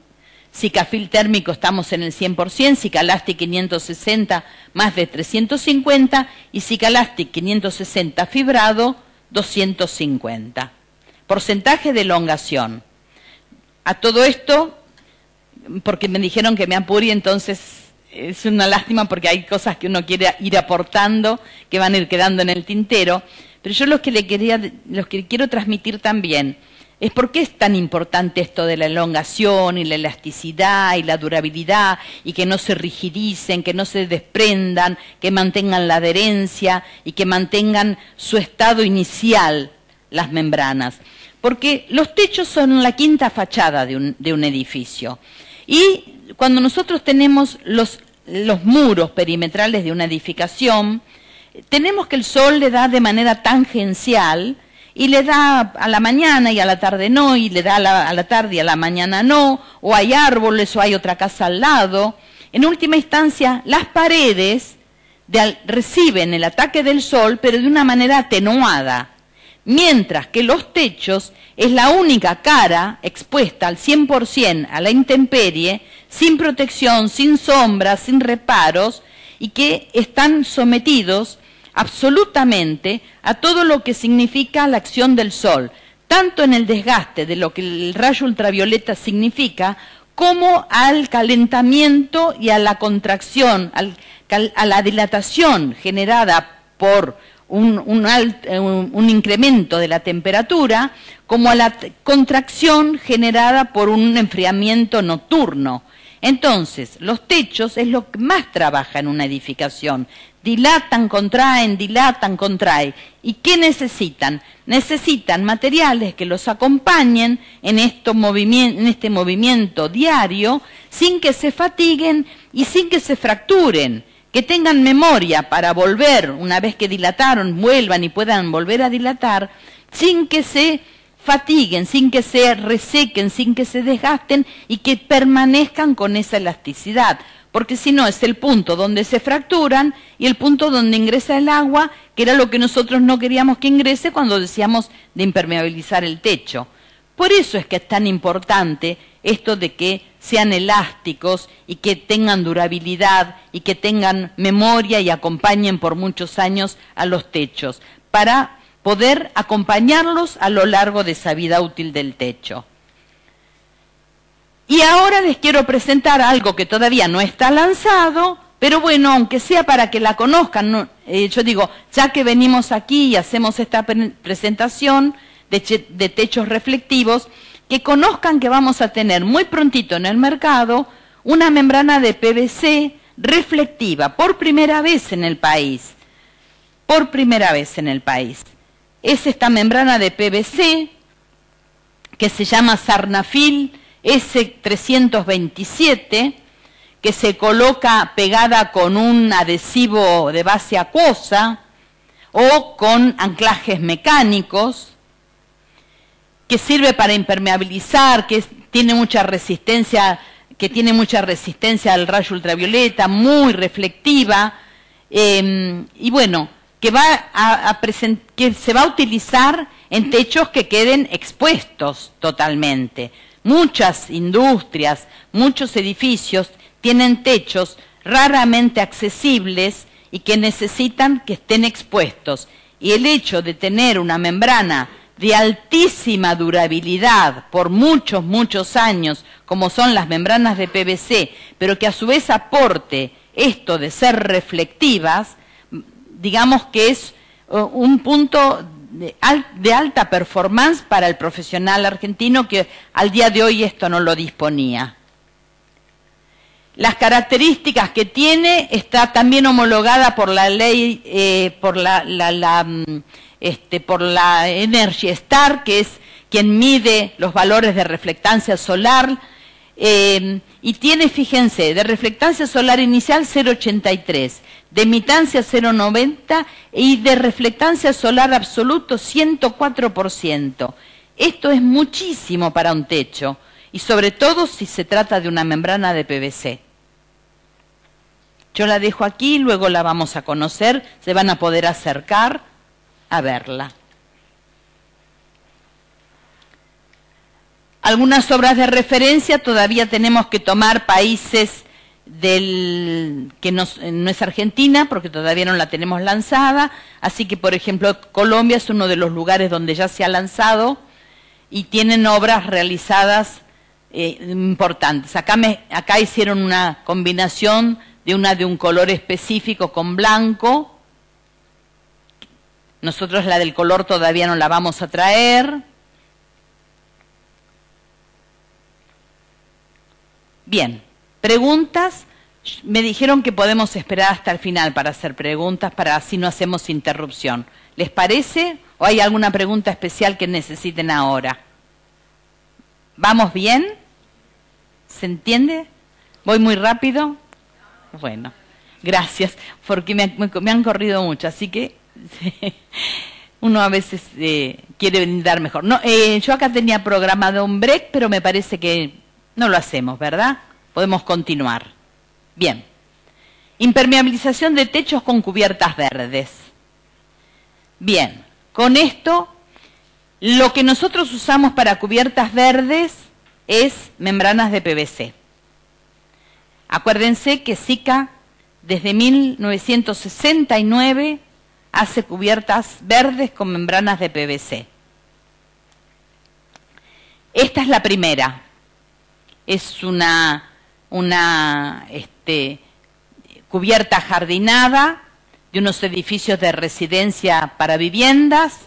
Sikafil térmico estamos en el 100%, Cicalastic 560 más de 350 y Cicalastic 560 fibrado 250. Porcentaje de elongación. A todo esto, porque me dijeron que me apure, entonces es una lástima porque hay cosas que uno quiere ir aportando que van a ir quedando en el tintero, pero yo lo que quiero transmitir también es por qué es tan importante esto de la elongación y la elasticidad y la durabilidad y que no se rigidicen, que no se desprendan, que mantengan la adherencia y que mantengan su estado inicial las membranas. Porque los techos son la quinta fachada de un edificio. Y cuando nosotros tenemos los muros perimetrales de una edificación, tenemos que el sol le da de manera tangencial y le da a la mañana y a la tarde no, y le da a la tarde y a la mañana no, o hay árboles o hay otra casa al lado. En última instancia, las paredes reciben el ataque del sol, pero de una manera atenuada, mientras que los techos es la única cara expuesta al 100% a la intemperie, sin protección, sin sombra, sin reparos, y que están sometidos absolutamente a todo lo que significa la acción del sol, tanto en el desgaste de lo que el rayo ultravioleta significa, como al calentamiento y a la contracción, a la dilatación generada por un incremento de la temperatura, como a la contracción generada por un enfriamiento nocturno. Entonces, los techos es lo que más trabaja en una edificación. Dilatan, contraen, ¿Y qué necesitan? Necesitan materiales que los acompañen en este movimiento diario, sin que se fatiguen y sin que se fracturen, que tengan memoria para volver, una vez que dilataron, vuelvan y puedan volver a dilatar, sin que se fatiguen, sin que se resequen, sin que se desgasten y que permanezcan con esa elasticidad. Porque si no es el punto donde se fracturan y el punto donde ingresa el agua, que era lo que nosotros no queríamos que ingrese cuando decíamos de impermeabilizar el techo. Por eso es que es tan importante esto de que sean elásticos y que tengan durabilidad y que tengan memoria y acompañen por muchos años a los techos, para poder acompañarlos a lo largo de esa vida útil del techo. Y ahora les quiero presentar algo que todavía no está lanzado, pero bueno, aunque sea para que la conozcan, ¿no? Yo digo, ya que venimos aquí y hacemos esta presentación de techos reflectivos, que conozcan que vamos a tener muy prontito en el mercado una membrana de PVC reflectiva, por primera vez en el país. Por primera vez en el país. Es esta membrana de PVC que se llama Sarnafil S327, que se coloca pegada con un adhesivo de base acuosa o con anclajes mecánicos, que sirve para impermeabilizar, que tiene mucha resistencia al rayo ultravioleta, muy reflectiva, y bueno, que se va a utilizar en techos que queden expuestos totalmente. Muchas industrias, muchos edificios tienen techos raramente accesibles y que necesitan que estén expuestos. Y el hecho de tener una membrana de altísima durabilidad por muchos, muchos años, como son las membranas de PVC, pero que a su vez aporte esto de ser reflectivas, digamos que es un punto de alta performance para el profesional argentino que al día de hoy esto no lo disponía. Las características que tiene está también homologada por la ley, por la Energy Star, que es quien mide los valores de reflectancia solar, y tiene, fíjense, de reflectancia solar inicial 0,83, de emitancia 0,90 y de reflectancia solar absoluto 104%. Esto es muchísimo para un techo, y sobre todo si se trata de una membrana de PVC. Yo la dejo aquí, luego la vamos a conocer, se van a poder acercar a verla. Algunas obras de referencia todavía tenemos que tomar países que no es Argentina, porque todavía no la tenemos lanzada, así que por ejemplo Colombia es uno de los lugares donde ya se ha lanzado y tienen obras realizadas importantes. Acá hicieron una combinación de un color específico con blanco. Nosotros la del color todavía no la vamos a traer. Bien, preguntas. Me dijeron que podemos esperar hasta el final para hacer preguntas, para así no hacemos interrupción. ¿Les parece? ¿O hay alguna pregunta especial que necesiten ahora? ¿Vamos bien? ¿Se entiende? ¿Voy muy rápido? Bueno, gracias, porque me han corrido mucho, así que uno a veces quiere brindar mejor. No, yo acá tenía programado un break, pero me parece que no lo hacemos, ¿verdad? Podemos continuar. Bien. Impermeabilización de techos con cubiertas verdes. Bien, con esto, lo que nosotros usamos para cubiertas verdes es membranas de PVC. Acuérdense que Sika desde 1969 hace cubiertas verdes con membranas de PVC. Esta es la primera. Es una cubierta jardinada de unos edificios de residencia para viviendas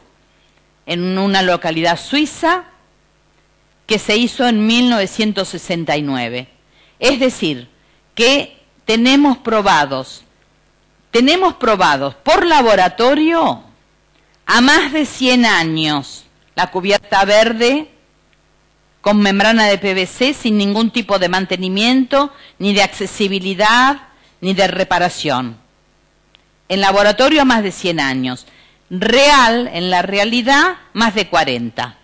en una localidad suiza que se hizo en 1969. Es decir, que tenemos probados por laboratorio a más de 100 años la cubierta verde con membrana de PVC sin ningún tipo de mantenimiento, ni de accesibilidad, ni de reparación. En laboratorio más de 100 años. Real, en la realidad, más de 40.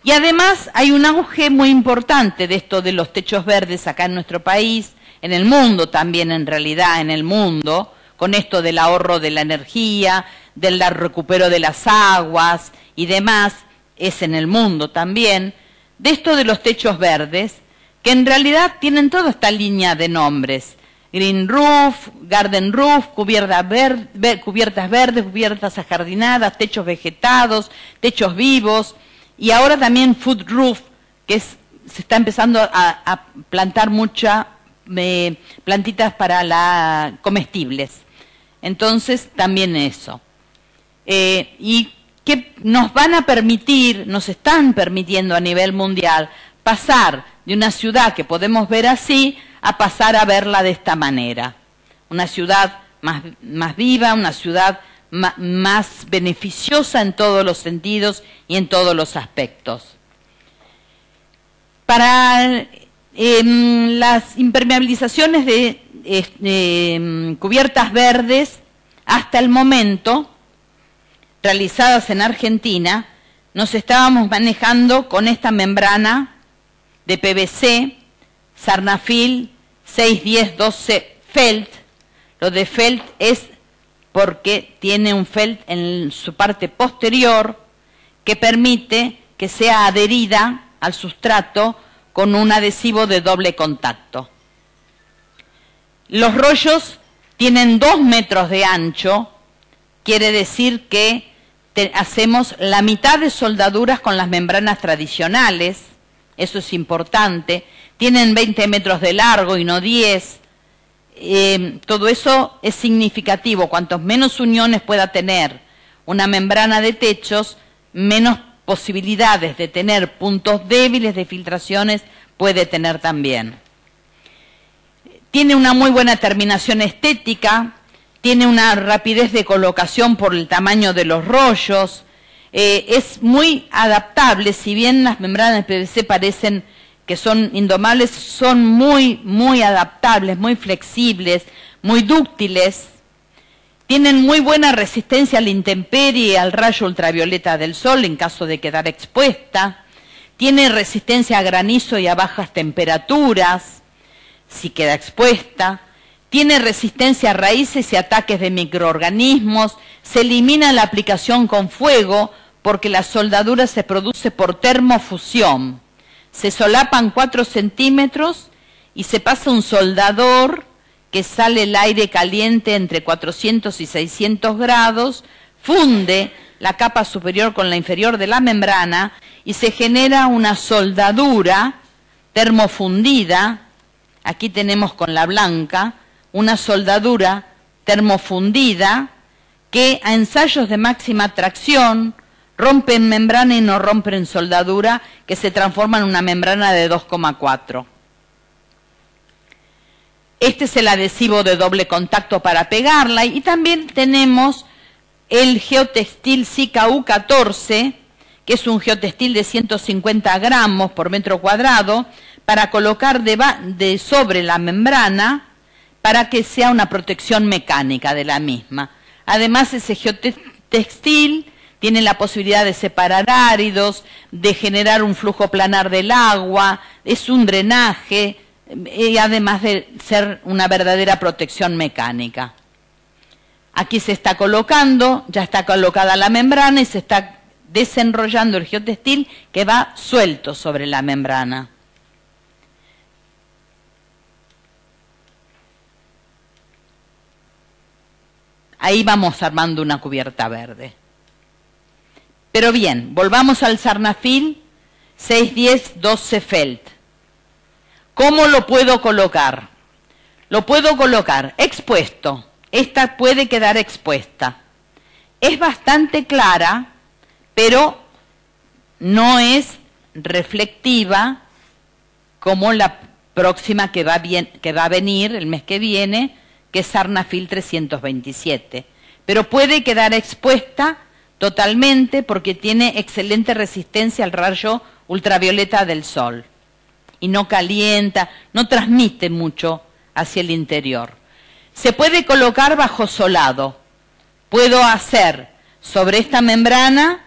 Y además hay un auge muy importante de esto de los techos verdes acá en nuestro país, en el mundo también, en realidad, en el mundo, con esto del ahorro de la energía, del recupero de las aguas y demás, es en el mundo también, de esto de los techos verdes, que en realidad tienen toda esta línea de nombres. Green roof, garden roof, cubiertas verdes, cubiertas ajardinadas, techos vegetados, techos vivos, y ahora también food roof, que se está empezando a plantar muchas plantitas para comestibles. Entonces, también eso. Y que nos van a permitir, nos están permitiendo a nivel mundial, pasar de una ciudad que podemos ver así, a pasar a verla de esta manera. Una ciudad más viva, una ciudad más beneficiosa en todos los sentidos y en todos los aspectos. Para Las impermeabilizaciones de cubiertas verdes hasta el momento realizadas en Argentina, nos estábamos manejando con esta membrana de PVC, Sarnafil 610-12 Felt. Lo de Felt es porque tiene un Felt en su parte posterior que permite que sea adherida al sustrato con un adhesivo de doble contacto. Los rollos tienen 2 metros de ancho, quiere decir que hacemos la mitad de soldaduras con las membranas tradicionales, eso es importante. Tienen 20 metros de largo y no 10. Todo eso es significativo. Cuantos menos uniones pueda tener una membrana de techos, menos posibilidades de tener puntos débiles de filtraciones puede tener también. Tiene una muy buena terminación estética, tiene una rapidez de colocación por el tamaño de los rollos, es muy adaptable. Si bien las membranas de PVC parecen que son indomables, son muy adaptables, muy flexibles, muy dúctiles. Tienen muy buena resistencia a la intemperie y al rayo ultravioleta del sol en caso de quedar expuesta. Tiene resistencia a granizo y a bajas temperaturas si queda expuesta. Tiene resistencia a raíces y ataques de microorganismos. Se elimina la aplicación con fuego porque la soldadura se produce por termofusión. Se solapan 4 centímetros y se pasa un soldador que sale el aire caliente entre 400 y 600 grados, funde la capa superior con la inferior de la membrana y se genera una soldadura termofundida. Aquí tenemos con la blanca una soldadura termofundida que a ensayos de máxima tracción rompen membrana y no rompen soldadura, que se transforma en una membrana de 2,4. Este es el adhesivo de doble contacto para pegarla, y también tenemos el geotextil Zika U14, que es un geotextil de 150 gramos por metro cuadrado, para colocar sobre la membrana para que sea una protección mecánica de la misma. Además, ese geotextil tiene la posibilidad de separar áridos, de generar un flujo planar del agua, es un drenaje, y además de ser una verdadera protección mecánica. Aquí se está colocando, ya está colocada la membrana y se está desenrollando el geotextil que va suelto sobre la membrana. Ahí vamos armando una cubierta verde. Pero bien, volvamos al Sarnafil 610-12 Felt. ¿Cómo lo puedo colocar? Lo puedo colocar expuesto. Esta puede quedar expuesta. Es bastante clara, pero no es reflectiva como la próxima que va a venir el mes que viene, que es Sarnafil 327. Pero puede quedar expuesta totalmente porque tiene excelente resistencia al rayo ultravioleta del sol. Y no calienta, no transmite mucho hacia el interior. Se puede colocar bajo solado. Puedo hacer sobre esta membrana,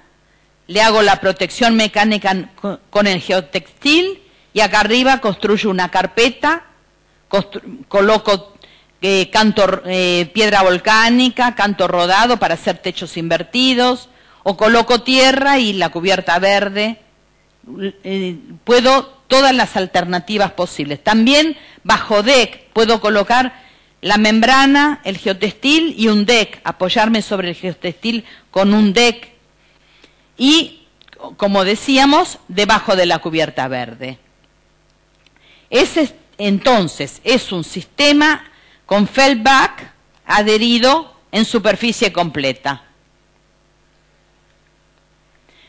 le hago la protección mecánica con el geotextil y acá arriba construyo una carpeta, coloco piedra volcánica, canto rodado para hacer techos invertidos, o coloco tierra y la cubierta verde. Puedo todas las alternativas posibles. También bajo deck puedo colocar la membrana, el geotextil y un deck, apoyarme sobre el geotextil con un deck y, como decíamos, debajo de la cubierta verde. Ese entonces es un sistema con feltback adherido en superficie completa.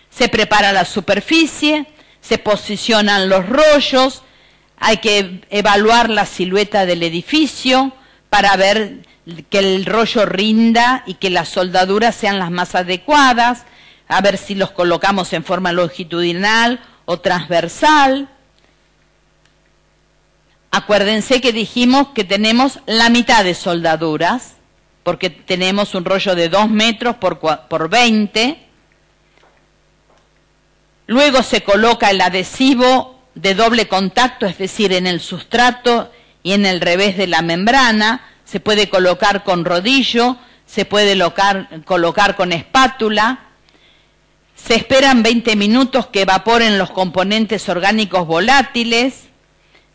Se prepara la superficie, se posicionan los rollos, hay que evaluar la silueta del edificio para ver que el rollo rinda y que las soldaduras sean las más adecuadas, a ver si los colocamos en forma longitudinal o transversal. Acuérdense que dijimos que tenemos la mitad de soldaduras, porque tenemos un rollo de 2 metros por 20. Luego se coloca el adhesivo de doble contacto, es decir, en el sustrato y en el revés de la membrana. Se puede colocar con rodillo, se puede colocar con espátula. Se esperan 20 minutos que evaporen los componentes orgánicos volátiles.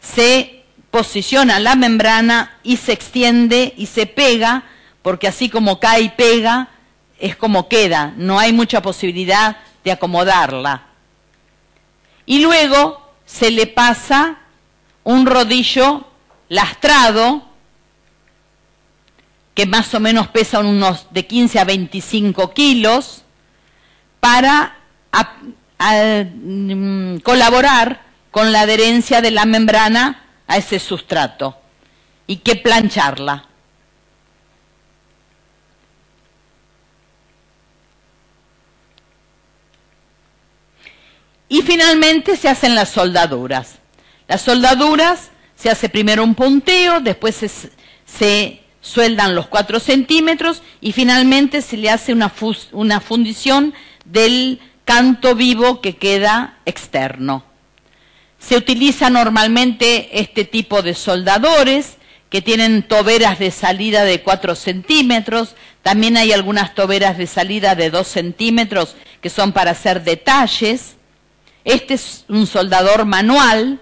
Se posiciona la membrana y se extiende y se pega, porque así como cae y pega, es como queda. No hay mucha posibilidad de acomodarla. Y luego se le pasa un rodillo lastrado, que más o menos pesa unos de 15 a 25 kilos, para colaborar con la adherencia de la membrana a ese sustrato. Y que plancharla. Y finalmente se hacen las soldaduras. Las soldaduras se hace primero un punteo, después se sueldan los 4 centímetros y finalmente se le hace una fundición del canto vivo que queda externo. Se utiliza normalmente este tipo de soldadores que tienen toberas de salida de 4 centímetros. También hay algunas toberas de salida de 2 centímetros que son para hacer detalles. Este es un soldador manual,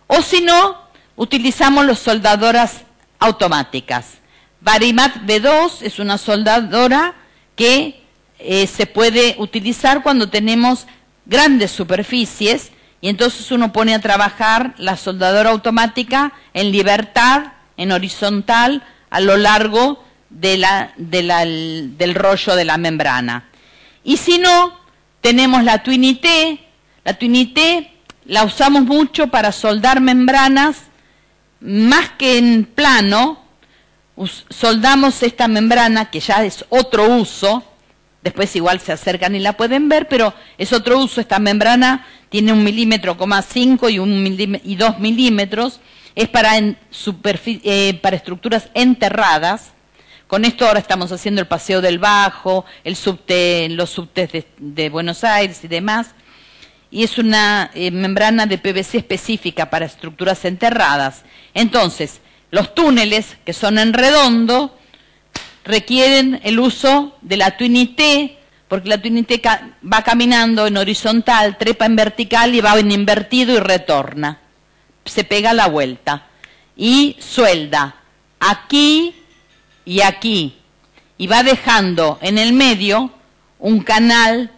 o si no, utilizamos las soldadoras automáticas. Varimat V2 es una soldadora que se puede utilizar cuando tenemos grandes superficies y entonces uno pone a trabajar la soldadora automática en libertad, en horizontal, a lo largo del rollo de la membrana. Y si no, tenemos la Twinité. La Twinité la usamos mucho para soldar membranas, más que en plano. Soldamos esta membrana, que ya es otro uso, después igual se acercan y la pueden ver, pero es otro uso. Esta membrana tiene 1,5 milímetros y 2 milímetros, es para estructuras enterradas. Con esto ahora estamos haciendo el Paseo del Bajo, el subte, los subtes de Buenos Aires y demás. Y es una membrana de PVC específica para estructuras enterradas. Entonces, los túneles, que son en redondo, requieren el uso de la Twinité, porque la Twinité va caminando en horizontal, trepa en vertical y va en invertido y retorna. Se pega la vuelta y suelda aquí y aquí, y va dejando en el medio un canal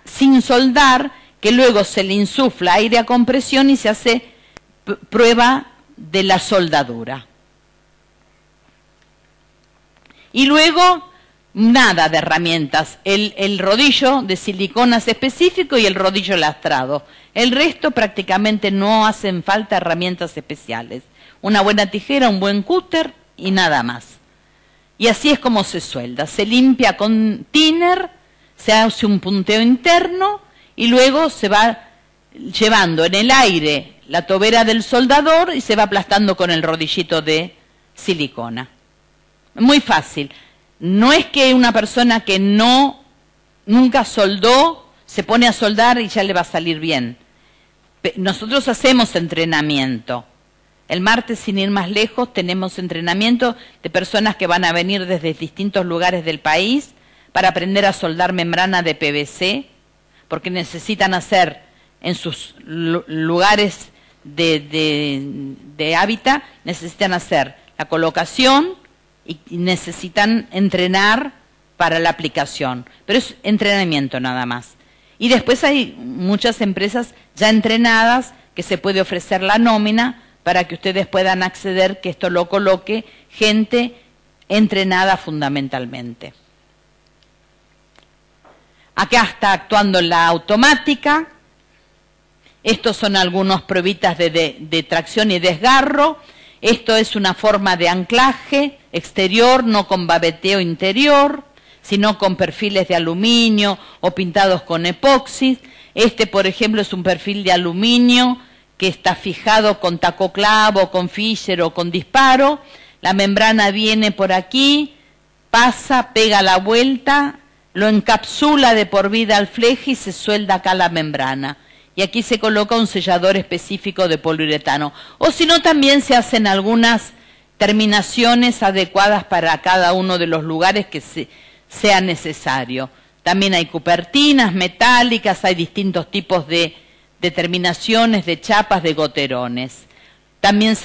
sin soldar, que luego se le insufla aire a compresión y se hace prueba de la soldadura. Y luego nada de herramientas, el rodillo de siliconas específico y el rodillo lastrado. El resto prácticamente no hacen falta herramientas especiales. Una buena tijera, un buen cúter y nada más. Y así es como se suelda. Se limpia con thinner, se hace un punteo interno y luego se va llevando en el aire la tobera del soldador y se va aplastando con el rodillito de silicona. Muy fácil. No es que una persona que nunca soldó se pone a soldar y ya le va a salir bien. Nosotros hacemos entrenamiento. El martes, sin ir más lejos, tenemos entrenamiento de personas que van a venir desde distintos lugares del país para aprender a soldar membrana de PVC, porque necesitan hacer en sus lugares de hábitat, necesitan hacer la colocación y necesitan entrenar para la aplicación. Pero es entrenamiento nada más. Y después hay muchas empresas ya entrenadas que se puede ofrecer la nómina para que ustedes puedan acceder, que esto lo coloque gente entrenada fundamentalmente. Acá está actuando la automática. Estos son algunos pruebitas de tracción y desgarro. Esto es una forma de anclaje exterior, no con babeteo interior, sino con perfiles de aluminio o pintados con epoxi. Este, por ejemplo, es un perfil de aluminio que está fijado con tacoclavo, con fisher o con disparo. La membrana viene por aquí, pasa, pega la vuelta, lo encapsula de por vida al fleje y se suelda acá la membrana. Y aquí se coloca un sellador específico de poliuretano. O si no, también se hacen algunas terminaciones adecuadas para cada uno de los lugares que sea necesario. También hay cupertinas metálicas, hay distintos tipos de terminaciones, de chapas, de goterones. También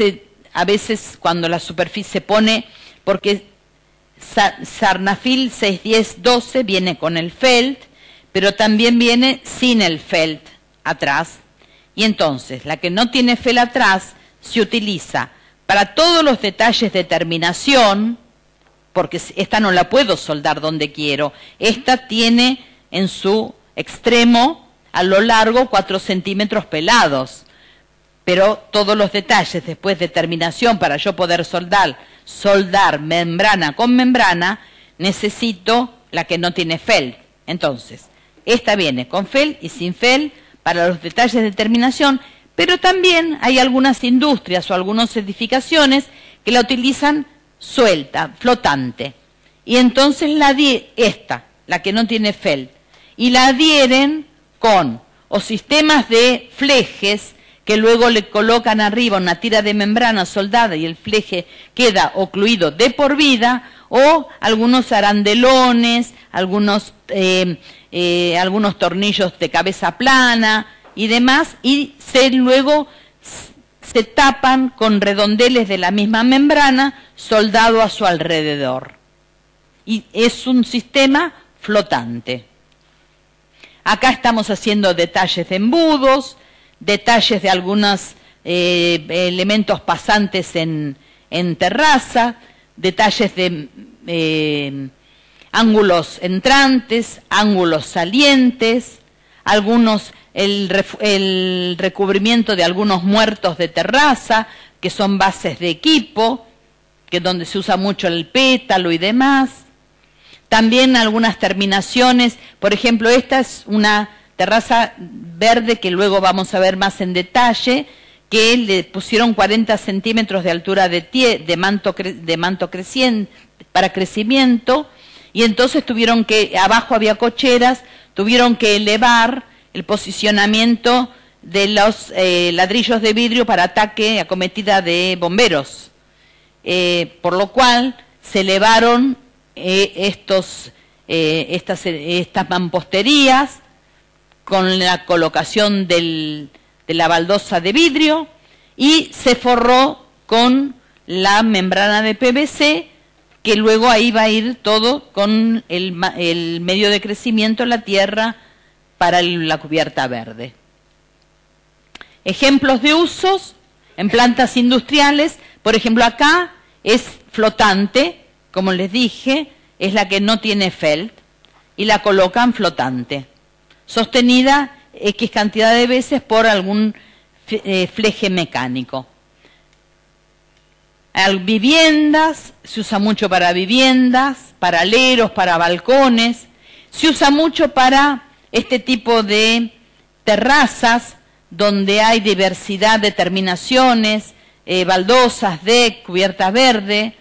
a veces cuando la superficie se pone, porque Sarnafil 610-12 viene con el felt, pero también viene sin el felt atrás. Y entonces, la que no tiene felt atrás se utiliza para todos los detalles de terminación, porque esta no la puedo soldar donde quiero. Esta tiene en su extremo, a lo largo, 4 centímetros pelados. Pero todos los detalles después de terminación, para yo poder soldar membrana con membrana, necesito la que no tiene felt. Entonces, esta viene con felt y sin felt para los detalles de terminación, pero también hay algunas industrias o algunas edificaciones que la utilizan suelta, flotante. Y entonces la que no tiene felt, y la adhieren con o sistemas de flejes que luego le colocan arriba una tira de membrana soldada y el fleje queda ocluido de por vida, o algunos arandelones, algunos tornillos de cabeza plana y demás, y luego se tapan con redondeles de la misma membrana soldado a su alrededor. Y es un sistema flotante. Acá estamos haciendo detalles de embudos, detalles de algunos elementos pasantes en terraza, detalles de ángulos entrantes, ángulos salientes, el recubrimiento de algunos muertos de terraza, que son bases de equipo, que es donde se usa mucho el pétalo y demás. También algunas terminaciones, por ejemplo, esta es una terraza verde que luego vamos a ver más en detalle, que le pusieron 40 centímetros de altura de manto creciente para crecimiento, y entonces abajo había cocheras, tuvieron que elevar el posicionamiento de los ladrillos de vidrio para ataque, acometida de bomberos, por lo cual se elevaron estas mamposterías con la colocación de la baldosa de vidrio, y se forró con la membrana de PVC, que luego ahí va a ir todo con el medio de crecimiento, la tierra, para la cubierta verde. Ejemplos de usos en plantas industriales, por ejemplo, acá es flotante, como les dije, es la que no tiene felt, y la colocan flotante, sostenida X cantidad de veces por algún fleje mecánico. Viviendas, se usa mucho para viviendas, para aleros, para balcones, se usa mucho para este tipo de terrazas donde hay diversidad de terminaciones, baldosas, deck, cubierta verde.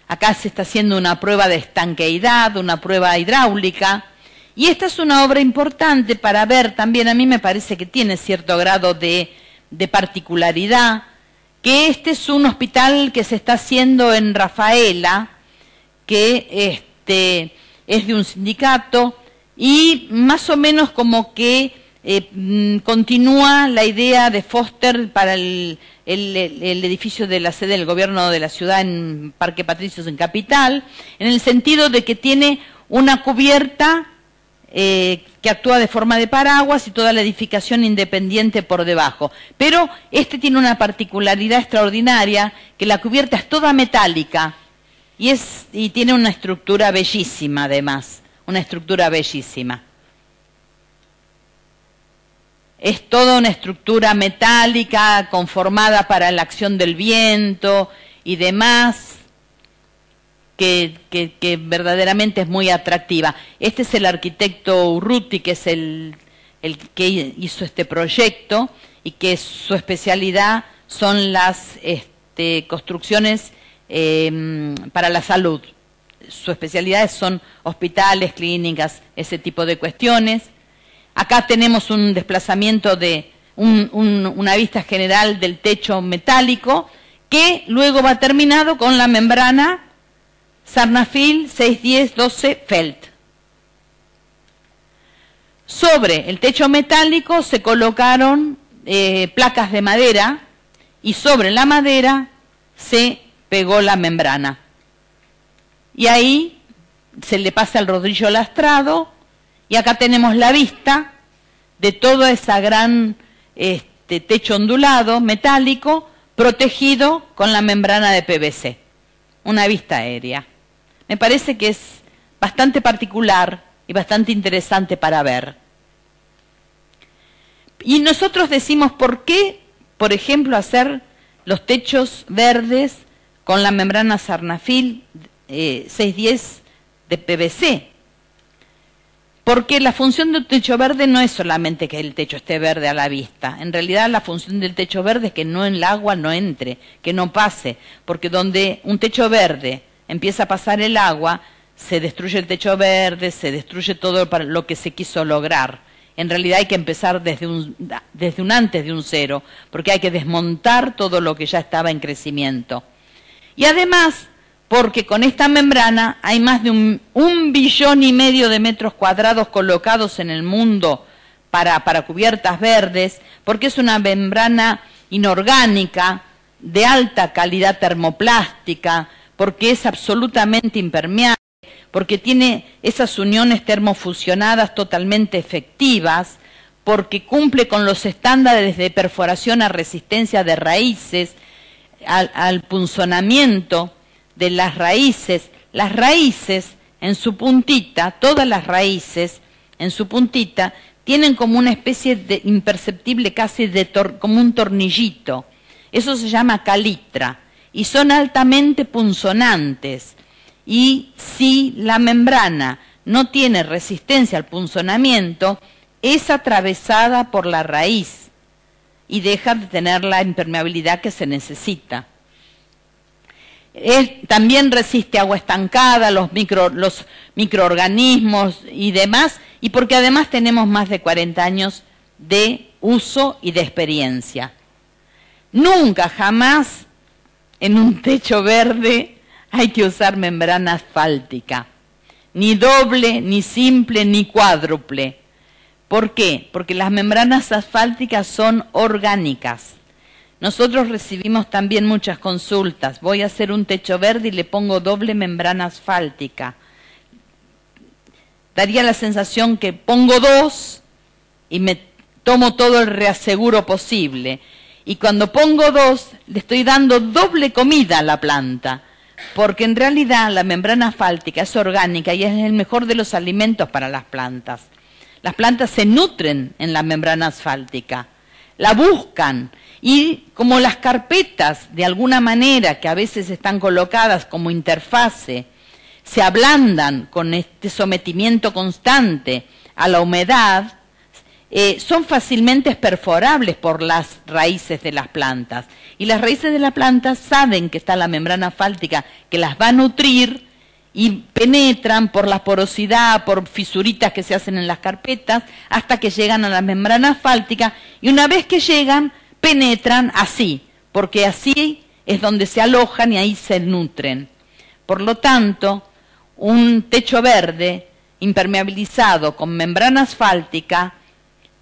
Acá se está haciendo una prueba de estanqueidad, una prueba hidráulica. Y esta es una obra importante para ver también, a mí me parece que tiene cierto grado de particularidad, que este es un hospital que se está haciendo en Rafaela, que es de un sindicato, y más o menos como que continúa la idea de Foster para el edificio de la sede del gobierno de la ciudad en Parque Patricios, en Capital, en el sentido de que tiene una cubierta que actúa de forma de paraguas y toda la edificación independiente por debajo. Pero tiene una particularidad extraordinaria, que la cubierta es toda metálica y tiene una estructura bellísima además, una estructura bellísima. Es toda una estructura metálica conformada para la acción del viento y demás, que verdaderamente es muy atractiva. Este es el arquitecto Urruti, que es el el que hizo este proyecto y que su especialidad son las construcciones para la salud. Su especialidad son hospitales, clínicas, ese tipo de cuestiones. Acá tenemos un desplazamiento de una vista general del techo metálico que luego va terminado con la membrana Sarnafil 610-12 Felt. Sobre el techo metálico se colocaron placas de madera y sobre la madera se pegó la membrana. Y ahí se le pasa el rodillo lastrado y acá tenemos la vista de toda esa gran techo ondulado metálico protegido con la membrana de PVC. Una vista aérea. Me parece que es bastante particular y bastante interesante para ver. Y nosotros decimos, ¿por qué, por ejemplo, hacer los techos verdes con la membrana Sarnafil 610 de PVC? Porque la función de un techo verde no es solamente que el techo esté verde a la vista. En realidad la función del techo verde es que no en el agua no entre, que no pase. Porque donde un techo verde empieza a pasar el agua, se destruye el techo verde, se destruye todo para lo que se quiso lograr. En realidad hay que empezar desde un antes de un cero, porque hay que desmontar todo lo que ya estaba en crecimiento. Y además, porque con esta membrana hay más de 1,5 billones de metros cuadrados colocados en el mundo para cubiertas verdes, porque es una membrana inorgánica, de alta calidad termoplástica, porque es absolutamente impermeable, porque tiene esas uniones termofusionadas totalmente efectivas, porque cumple con los estándares de perforación a resistencia de raíces, al punzonamiento de las raíces. Las raíces en su puntita, todas las raíces en su puntita, tienen como una especie de imperceptible casi como un tornillito. Eso se llama calitra y son altamente punzonantes. Y si la membrana no tiene resistencia al punzonamiento, es atravesada por la raíz y deja de tener la impermeabilidad que se necesita. También resiste agua estancada, los microorganismos y demás, y porque además tenemos más de 40 años de uso y de experiencia. Nunca, jamás, en un techo verde hay que usar membrana asfáltica, ni doble, ni simple, ni cuádruple. ¿Por qué? Porque las membranas asfálticas son orgánicas. Nosotros recibimos también muchas consultas. Voy a hacer un techo verde y le pongo doble membrana asfáltica. Daría la sensación que pongo 2 y me tomo todo el reaseguro posible. Y cuando pongo 2, le estoy dando doble comida a la planta. Porque en realidad la membrana asfáltica es orgánica y es el mejor de los alimentos para las plantas. Las plantas se nutren en la membrana asfáltica, la buscan y como las carpetas de alguna manera que a veces están colocadas como interfase, se ablandan con este sometimiento constante a la humedad, son fácilmente perforables por las raíces de las plantas. Y las raíces de las plantas saben que está la membrana asfáltica que las va a nutrir y penetran por la porosidad, por fisuritas que se hacen en las carpetas, hasta que llegan a la membrana asfáltica y una vez que llegan, penetran así, porque así es donde se alojan y ahí se nutren. Por lo tanto, un techo verde impermeabilizado con membrana asfáltica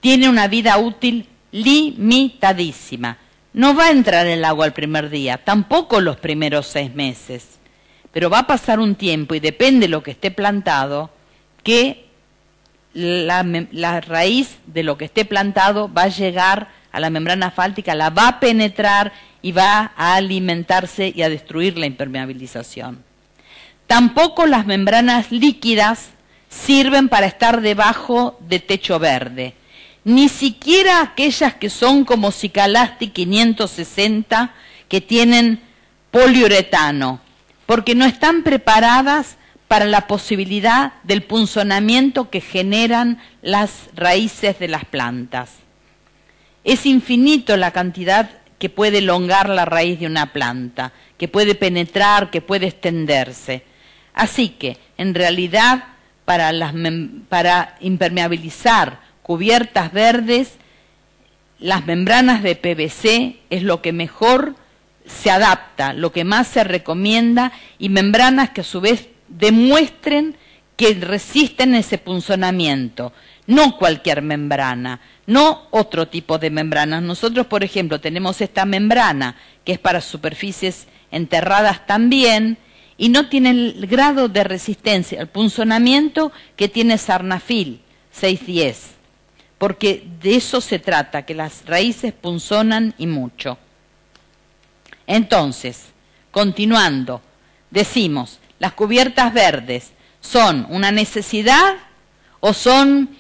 tiene una vida útil limitadísima. No va a entrar el agua el primer día, tampoco los primeros 6 meses. Pero va a pasar un tiempo y depende de lo que esté plantado, que la raíz de lo que esté plantado va a llegar a la membrana asfáltica, la va a penetrar y va a alimentarse y a destruir la impermeabilización. Tampoco las membranas líquidas sirven para estar debajo de techo verde. Ni siquiera aquellas que son como Cicalasti 560, que tienen poliuretano, porque no están preparadas para la posibilidad del punzonamiento que generan las raíces de las plantas. Es infinito la cantidad que puede elongar la raíz de una planta, que puede penetrar, que puede extenderse. Así que, en realidad, para impermeabilizar cubiertas verdes, las membranas de PVC es lo que mejor se adapta, lo que más se recomienda, y membranas que a su vez demuestren que resisten ese punzonamiento. No cualquier membrana, no otro tipo de membranas. Nosotros, por ejemplo, tenemos esta membrana que es para superficies enterradas también y no tiene el grado de resistencia al punzonamiento que tiene Sarnafil 610, porque de eso se trata, que las raíces punzonan y mucho. Entonces, continuando, decimos, ¿las cubiertas verdes son una necesidad o son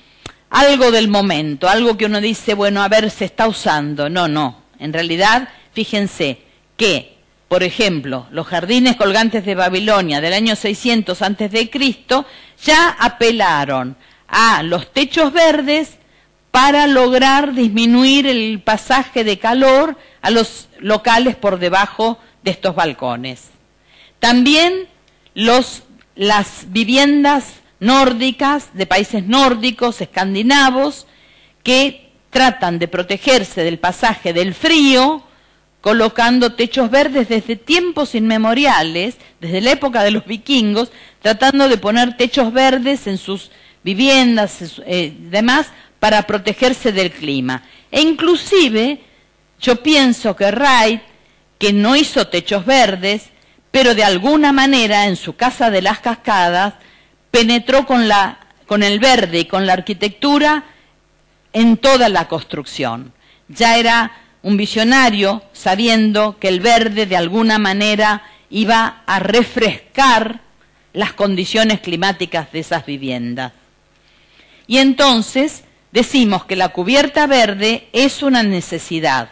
algo del momento, algo que uno dice, bueno, a ver, se está usando? No, no. En realidad, fíjense que, por ejemplo, los jardines colgantes de Babilonia del año 600 a.C. ya apelaron a los techos verdes para lograr disminuir el pasaje de calor a los locales por debajo de estos balcones. También las viviendas nórdicas, de países nórdicos, escandinavos, que tratan de protegerse del pasaje del frío, colocando techos verdes desde tiempos inmemoriales, desde la época de los vikingos, tratando de poner techos verdes en sus viviendas demás para protegerse del clima. E inclusive, yo pienso que Wright, que no hizo techos verdes, pero de alguna manera en su casa de las Cascadas penetró con el verde y con la arquitectura en toda la construcción. Ya era un visionario sabiendo que el verde de alguna manera iba a refrescar las condiciones climáticas de esas viviendas. Y entonces decimos que la cubierta verde es una necesidad.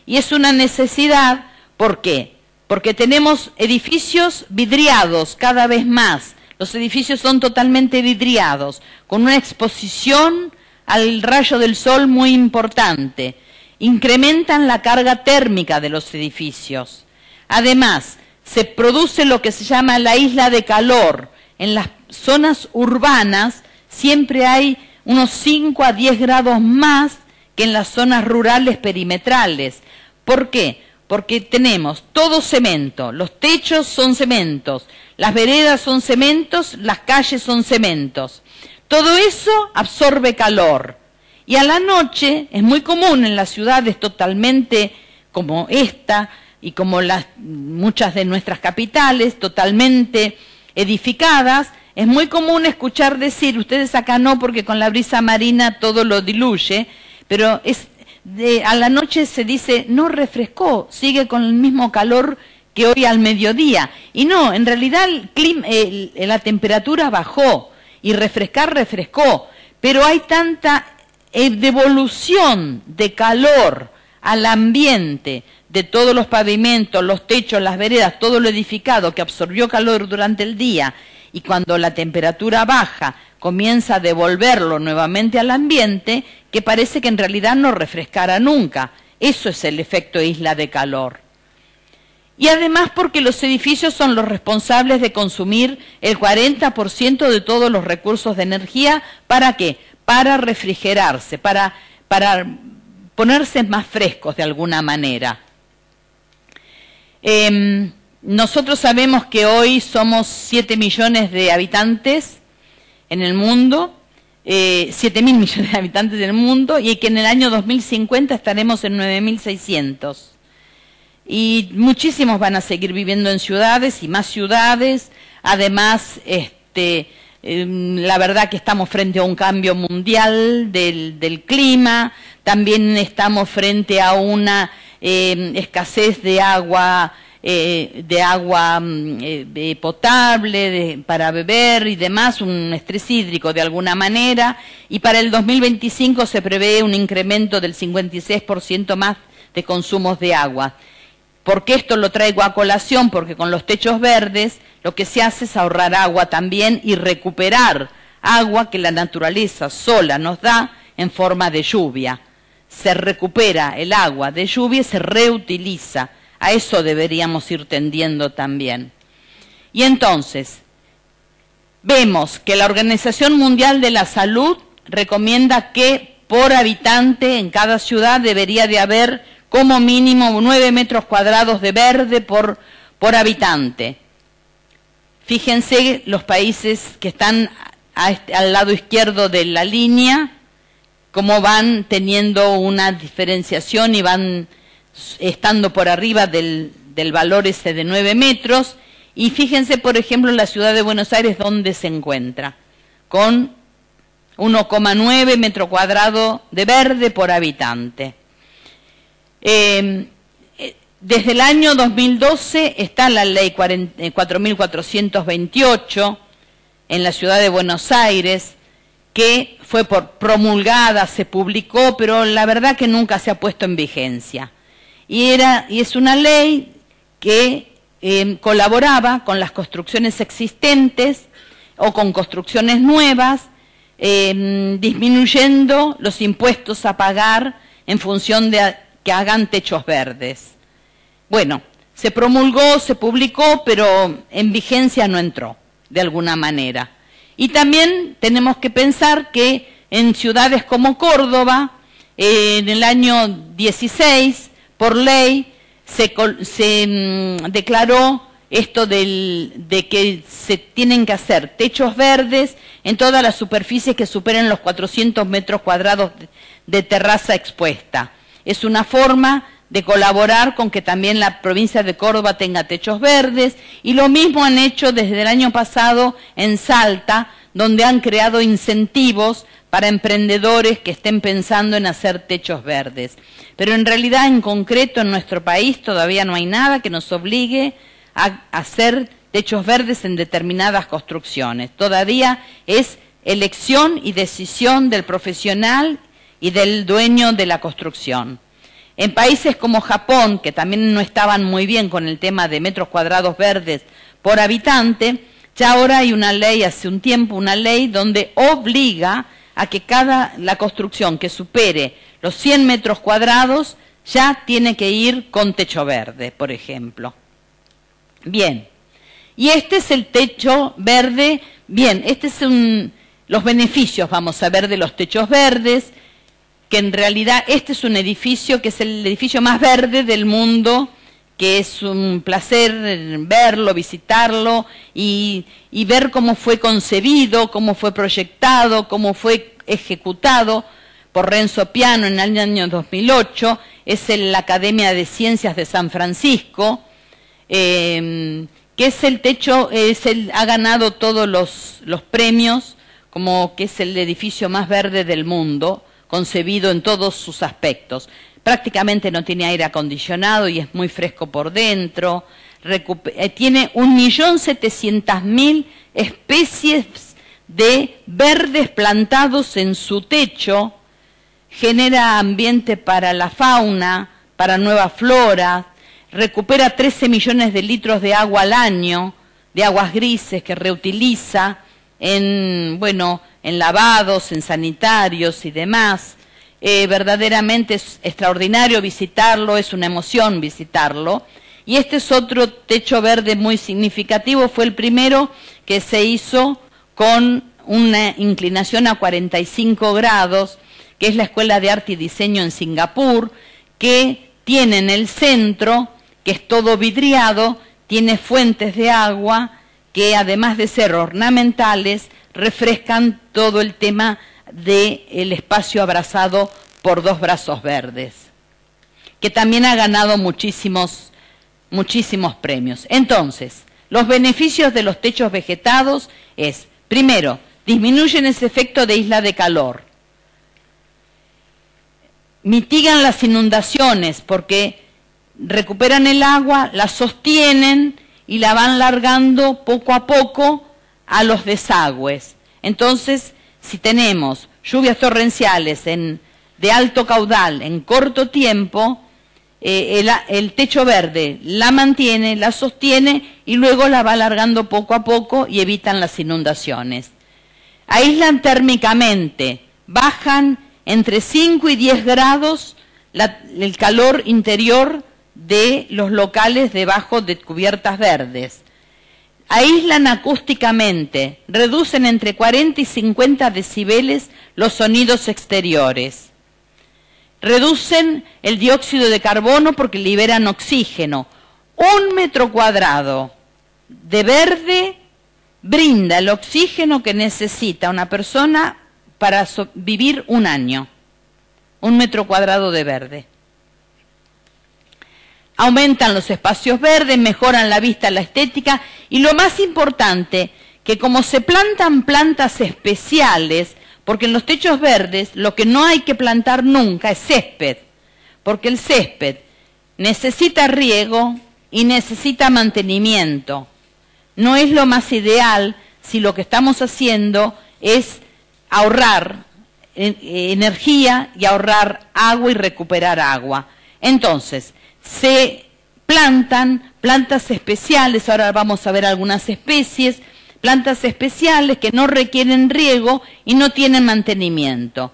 Y es una necesidad, ¿por qué? Porque tenemos edificios vidriados cada vez más. Los edificios son totalmente vidriados, con una exposición al rayo del sol muy importante. Incrementan la carga térmica de los edificios. Además, se produce lo que se llama la isla de calor. En las zonas urbanas siempre hay unos 5 a 10 grados más que en las zonas rurales perimetrales. ¿Por qué? Porque tenemos todo cemento, los techos son cementos, las veredas son cementos, las calles son cementos. Todo eso absorbe calor. Y a la noche es muy común en las ciudades totalmente como esta y como muchas de nuestras capitales totalmente edificadas, es muy común escuchar decir, ustedes acá no porque con la brisa marina todo lo diluye, pero a la noche se dice, no refrescó, sigue con el mismo calor que hoy al mediodía. Y no, en realidad la temperatura bajó y refrescó, pero hay tanta devolución de calor al ambiente de todos los pavimentos, los techos, las veredas, todo lo edificado que absorbió calor durante el día, y cuando la temperatura baja comienza a devolverlo nuevamente al ambiente, que parece que en realidad no refrescara nunca. Eso es el efecto isla de calor. Y además porque los edificios son los responsables de consumir el 40% de todos los recursos de energía. ¿Para qué? Para refrigerarse, para ponerse más frescos de alguna manera. Nosotros sabemos que hoy somos 7 millones de habitantes en el mundo, 7.000 millones de habitantes en el mundo, y que en el año 2050 estaremos en 9.600. Y muchísimos van a seguir viviendo en ciudades y más ciudades. Además, la verdad que estamos frente a un cambio mundial del clima, también estamos frente a una escasez de agua potable para beber y demás, un estrés hídrico de alguna manera, y para el 2025 se prevé un incremento del 56% más de consumos de agua. ¿Por qué esto lo traigo a colación? Porque con los techos verdes lo que se hace es ahorrar agua también y recuperar agua que la naturaleza sola nos da en forma de lluvia. Se recupera el agua de lluvia y se reutiliza. A eso deberíamos ir tendiendo también. Y entonces, vemos que la Organización Mundial de la Salud recomienda que por habitante en cada ciudad debería de haber como mínimo 9 metros cuadrados de verde por habitante. Fíjense los países que están al lado izquierdo de la línea, cómo van teniendo una diferenciación y van estando por arriba del valor ese de 9 metros. Y fíjense, por ejemplo, la ciudad de Buenos Aires, donde se encuentra, con 1,9 metro cuadrado de verde por habitante. Desde el año 2012 está la ley 4.428 en la ciudad de Buenos Aires, que fue promulgada, se publicó, pero la verdad que nunca se ha puesto en vigencia. Y es una ley que colaboraba con las construcciones existentes o con construcciones nuevas, disminuyendo los impuestos a pagar en función de que hagan techos verdes. Bueno, se promulgó, se publicó, pero en vigencia no entró, de alguna manera. Y también tenemos que pensar que en ciudades como Córdoba, en el año 16, por ley, se declaró esto de que se tienen que hacer techos verdes en todas las superficies que superen los 400 metros cuadrados de terraza expuesta. Es una forma de colaborar con que también la provincia de Córdoba tenga techos verdes, y lo mismo han hecho desde el año pasado en Salta, donde han creado incentivos para emprendedores que estén pensando en hacer techos verdes. Pero en realidad, en concreto, en nuestro país todavía no hay nada que nos obligue a hacer techos verdes en determinadas construcciones. Todavía es elección y decisión del profesional y del dueño de la construcción. En países como Japón, que también no estaban muy bien con el tema de metros cuadrados verdes por habitante, ya ahora hay una ley, hace un tiempo, una ley donde obliga a que la construcción que supere los 100 metros cuadrados ya tiene que ir con techo verde, por ejemplo. Bien, y este es el techo verde. Bien, los beneficios, vamos a ver, de los techos verdes, que en realidad este es un edificio que es el edificio más verde del mundo, que es un placer verlo, visitarlo y ver cómo fue concebido, cómo fue proyectado, cómo fue ejecutado por Renzo Piano en el año 2008. Es la Academia de Ciencias de San Francisco, que es el techo, ha ganado todos los premios, como que es el edificio más verde del mundo, concebido en todos sus aspectos. Prácticamente no tiene aire acondicionado y es muy fresco por dentro. Tiene 1.700.000 especies de verdes plantados en su techo. Genera ambiente para la fauna, para nueva flora. Recupera 13 millones de litros de agua al año, de aguas grises que reutiliza en lavados, en sanitarios y demás. Verdaderamente es extraordinario visitarlo, es una emoción visitarlo. Y este es otro techo verde muy significativo, fue el primero que se hizo con una inclinación a 45 grados, que es la Escuela de Arte y Diseño en Singapur, que tiene en el centro, que es todo vidriado, tiene fuentes de agua que, además de ser ornamentales, refrescan todo el tema del espacio abrazado por dos brazos verdes, que también ha ganado muchísimos premios. Entonces, los beneficios de los techos vegetados es, primero, disminuyen ese efecto de isla de calor, mitigan las inundaciones porque recuperan el agua, la sostienen y la van largando poco a poco a los desagües. Entonces, si tenemos lluvias torrenciales de alto caudal en corto tiempo, el techo verde la mantiene, la sostiene y luego la va alargando poco a poco y evitan las inundaciones. Aíslan térmicamente, bajan entre 5 y 10 grados el calor interior de los locales debajo de cubiertas verdes. Aíslan acústicamente, reducen entre 40 y 50 decibeles los sonidos exteriores. Reducen el dióxido de carbono porque liberan oxígeno. 1 metro cuadrado de verde brinda el oxígeno que necesita una persona para vivir un año. 1 metro cuadrado de verde. Aumentan los espacios verdes, mejoran la vista, la estética y lo más importante, que como se plantan plantas especiales, porque en los techos verdes lo que no hay que plantar nunca es césped, porque el césped necesita riego y necesita mantenimiento. No es lo más ideal si lo que estamos haciendo es ahorrar energía y ahorrar agua y recuperar agua. Entonces, se plantan plantas especiales, ahora vamos a ver algunas especies, plantas especiales que no requieren riego y no tienen mantenimiento.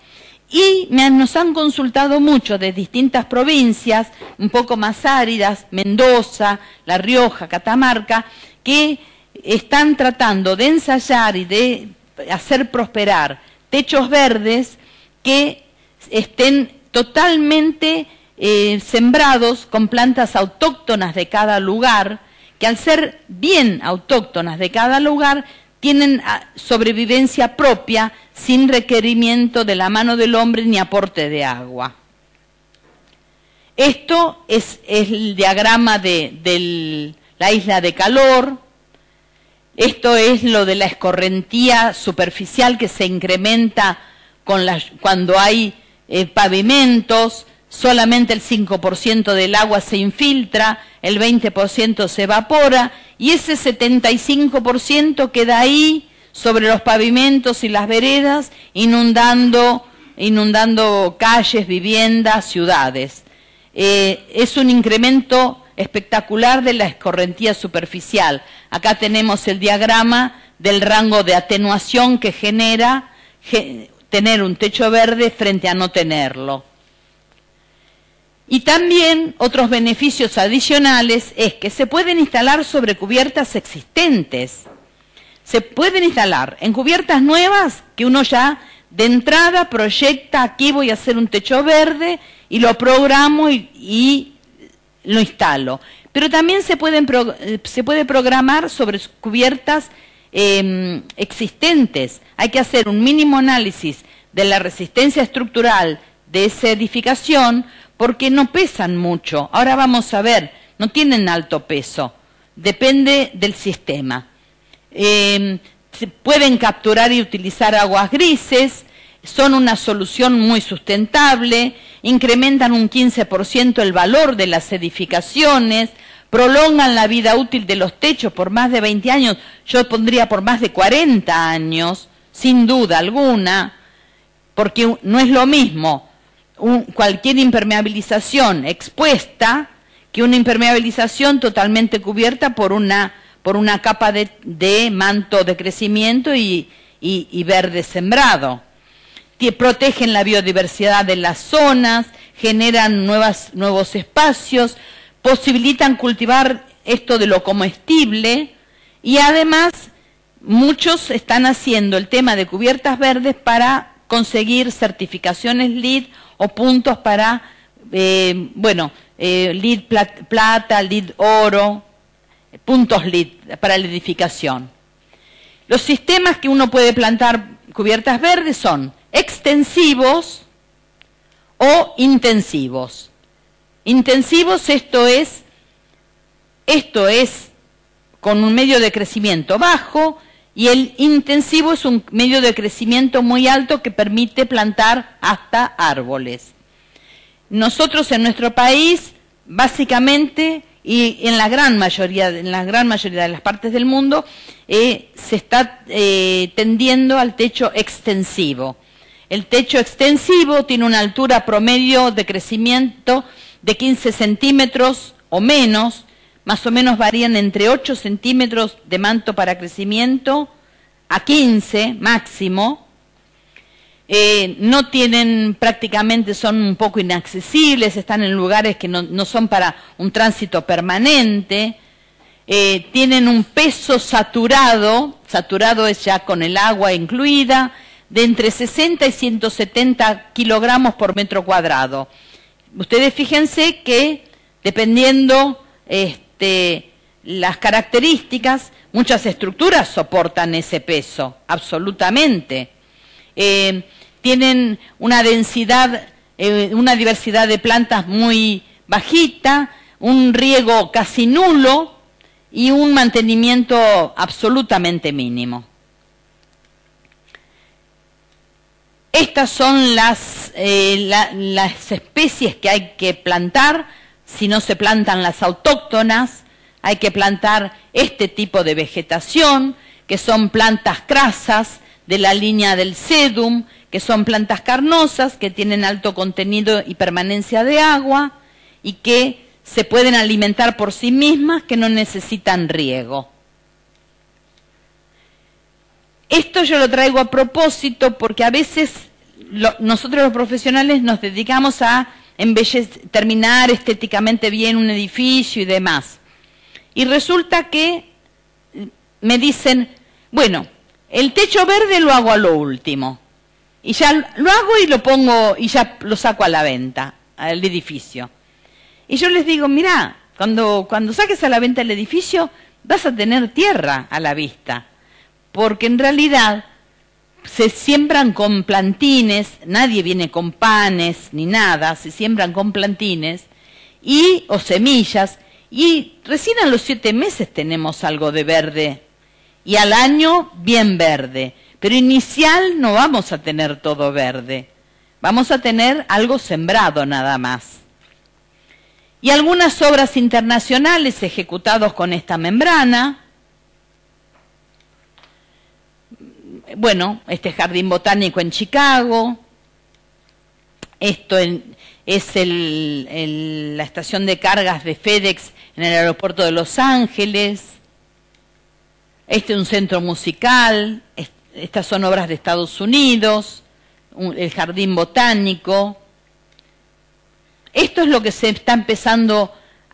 Y nos han consultado mucho de distintas provincias, un poco más áridas, Mendoza, La Rioja, Catamarca, que están tratando de ensayar y de hacer prosperar techos verdes que estén totalmente sembrados con plantas autóctonas de cada lugar, que al ser bien autóctonas de cada lugar, tienen sobrevivencia propia sin requerimiento de la mano del hombre ni aporte de agua. Esto es el diagrama de la isla de calor. Esto es lo de la escorrentía superficial que se incrementa cuando hay pavimentos. Solamente el 5% del agua se infiltra, el 20% se evapora y ese 75% queda ahí sobre los pavimentos y las veredas, inundando calles, viviendas, ciudades. Es un incremento espectacular de la escorrentía superficial. Acá tenemos el diagrama del rango de atenuación que genera tener un techo verde frente a no tenerlo. Y también otros beneficios adicionales es que se pueden instalar sobre cubiertas existentes. Se pueden instalar en cubiertas nuevas que uno ya de entrada proyecta, aquí voy a hacer un techo verde y lo programo y lo instalo. Pero también se puede programar sobre cubiertas existentes. Hay que hacer un mínimo análisis de la resistencia estructural de esa edificación, porque no pesan mucho. Ahora vamos a ver, no tienen alto peso, depende del sistema. Se pueden capturar y utilizar aguas grises, son una solución muy sustentable, incrementan un 15% el valor de las edificaciones, prolongan la vida útil de los techos por más de 20 años, yo pondría por más de 40 años, sin duda alguna, porque no es lo mismo cualquier impermeabilización expuesta que una impermeabilización totalmente cubierta por una capa de manto de crecimiento y verde sembrado. Protegen la biodiversidad de las zonas, generan nuevos espacios, posibilitan cultivar esto de lo comestible y además muchos están haciendo el tema de cubiertas verdes para conseguir certificaciones LEED o puntos para, LEED plata, LEED oro, puntos LEED para la edificación. Los sistemas que uno puede plantar cubiertas verdes son extensivos o intensivos. Intensivos, esto es con un medio de crecimiento bajo, y el intensivo es un medio de crecimiento muy alto que permite plantar hasta árboles. Nosotros en nuestro país, básicamente, y en la gran mayoría de las partes del mundo, se está tendiendo al techo extensivo. El techo extensivo tiene una altura promedio de crecimiento de 15 centímetros o menos, más o menos varían entre 8 centímetros de manto para crecimiento a 15 máximo. No tienen prácticamente, son un poco inaccesibles, están en lugares que no son para un tránsito permanente. Tienen un peso saturado es ya con el agua incluida, de entre 60 y 170 kilogramos por metro cuadrado. Ustedes fíjense que dependiendo las características, muchas estructuras soportan ese peso, absolutamente. Tienen una densidad, una diversidad de plantas muy bajita, un riego casi nulo y un mantenimiento absolutamente mínimo. Estas son las especies que hay que plantar. Si no se plantan las autóctonas, hay que plantar este tipo de vegetación, que son plantas crasas de la línea del sedum, que son plantas carnosas, que tienen alto contenido y permanencia de agua y que se pueden alimentar por sí mismas, que no necesitan riego. Esto yo lo traigo a propósito porque a veces nosotros los profesionales nos dedicamos a terminar estéticamente bien un edificio y demás. Y resulta que me dicen, bueno, el techo verde lo hago a lo último. Y ya lo hago y lo pongo y ya lo saco a la venta, al edificio. Y yo les digo, mirá, cuando saques a la venta el edificio vas a tener tierra a la vista. Porque en realidad se siembran con plantines, nadie viene con panes ni nada, se siembran con plantines o semillas, y recién a los 7 meses tenemos algo de verde, y al año bien verde, pero inicial no vamos a tener todo verde, vamos a tener algo sembrado nada más. Y algunas obras internacionales ejecutadas con esta membrana. Bueno, este jardín botánico en Chicago, esto es la estación de cargas de FedEx en el aeropuerto de Los Ángeles, este es un centro musical, estas son obras de Estados Unidos, el jardín botánico. Esto es lo que se está empezando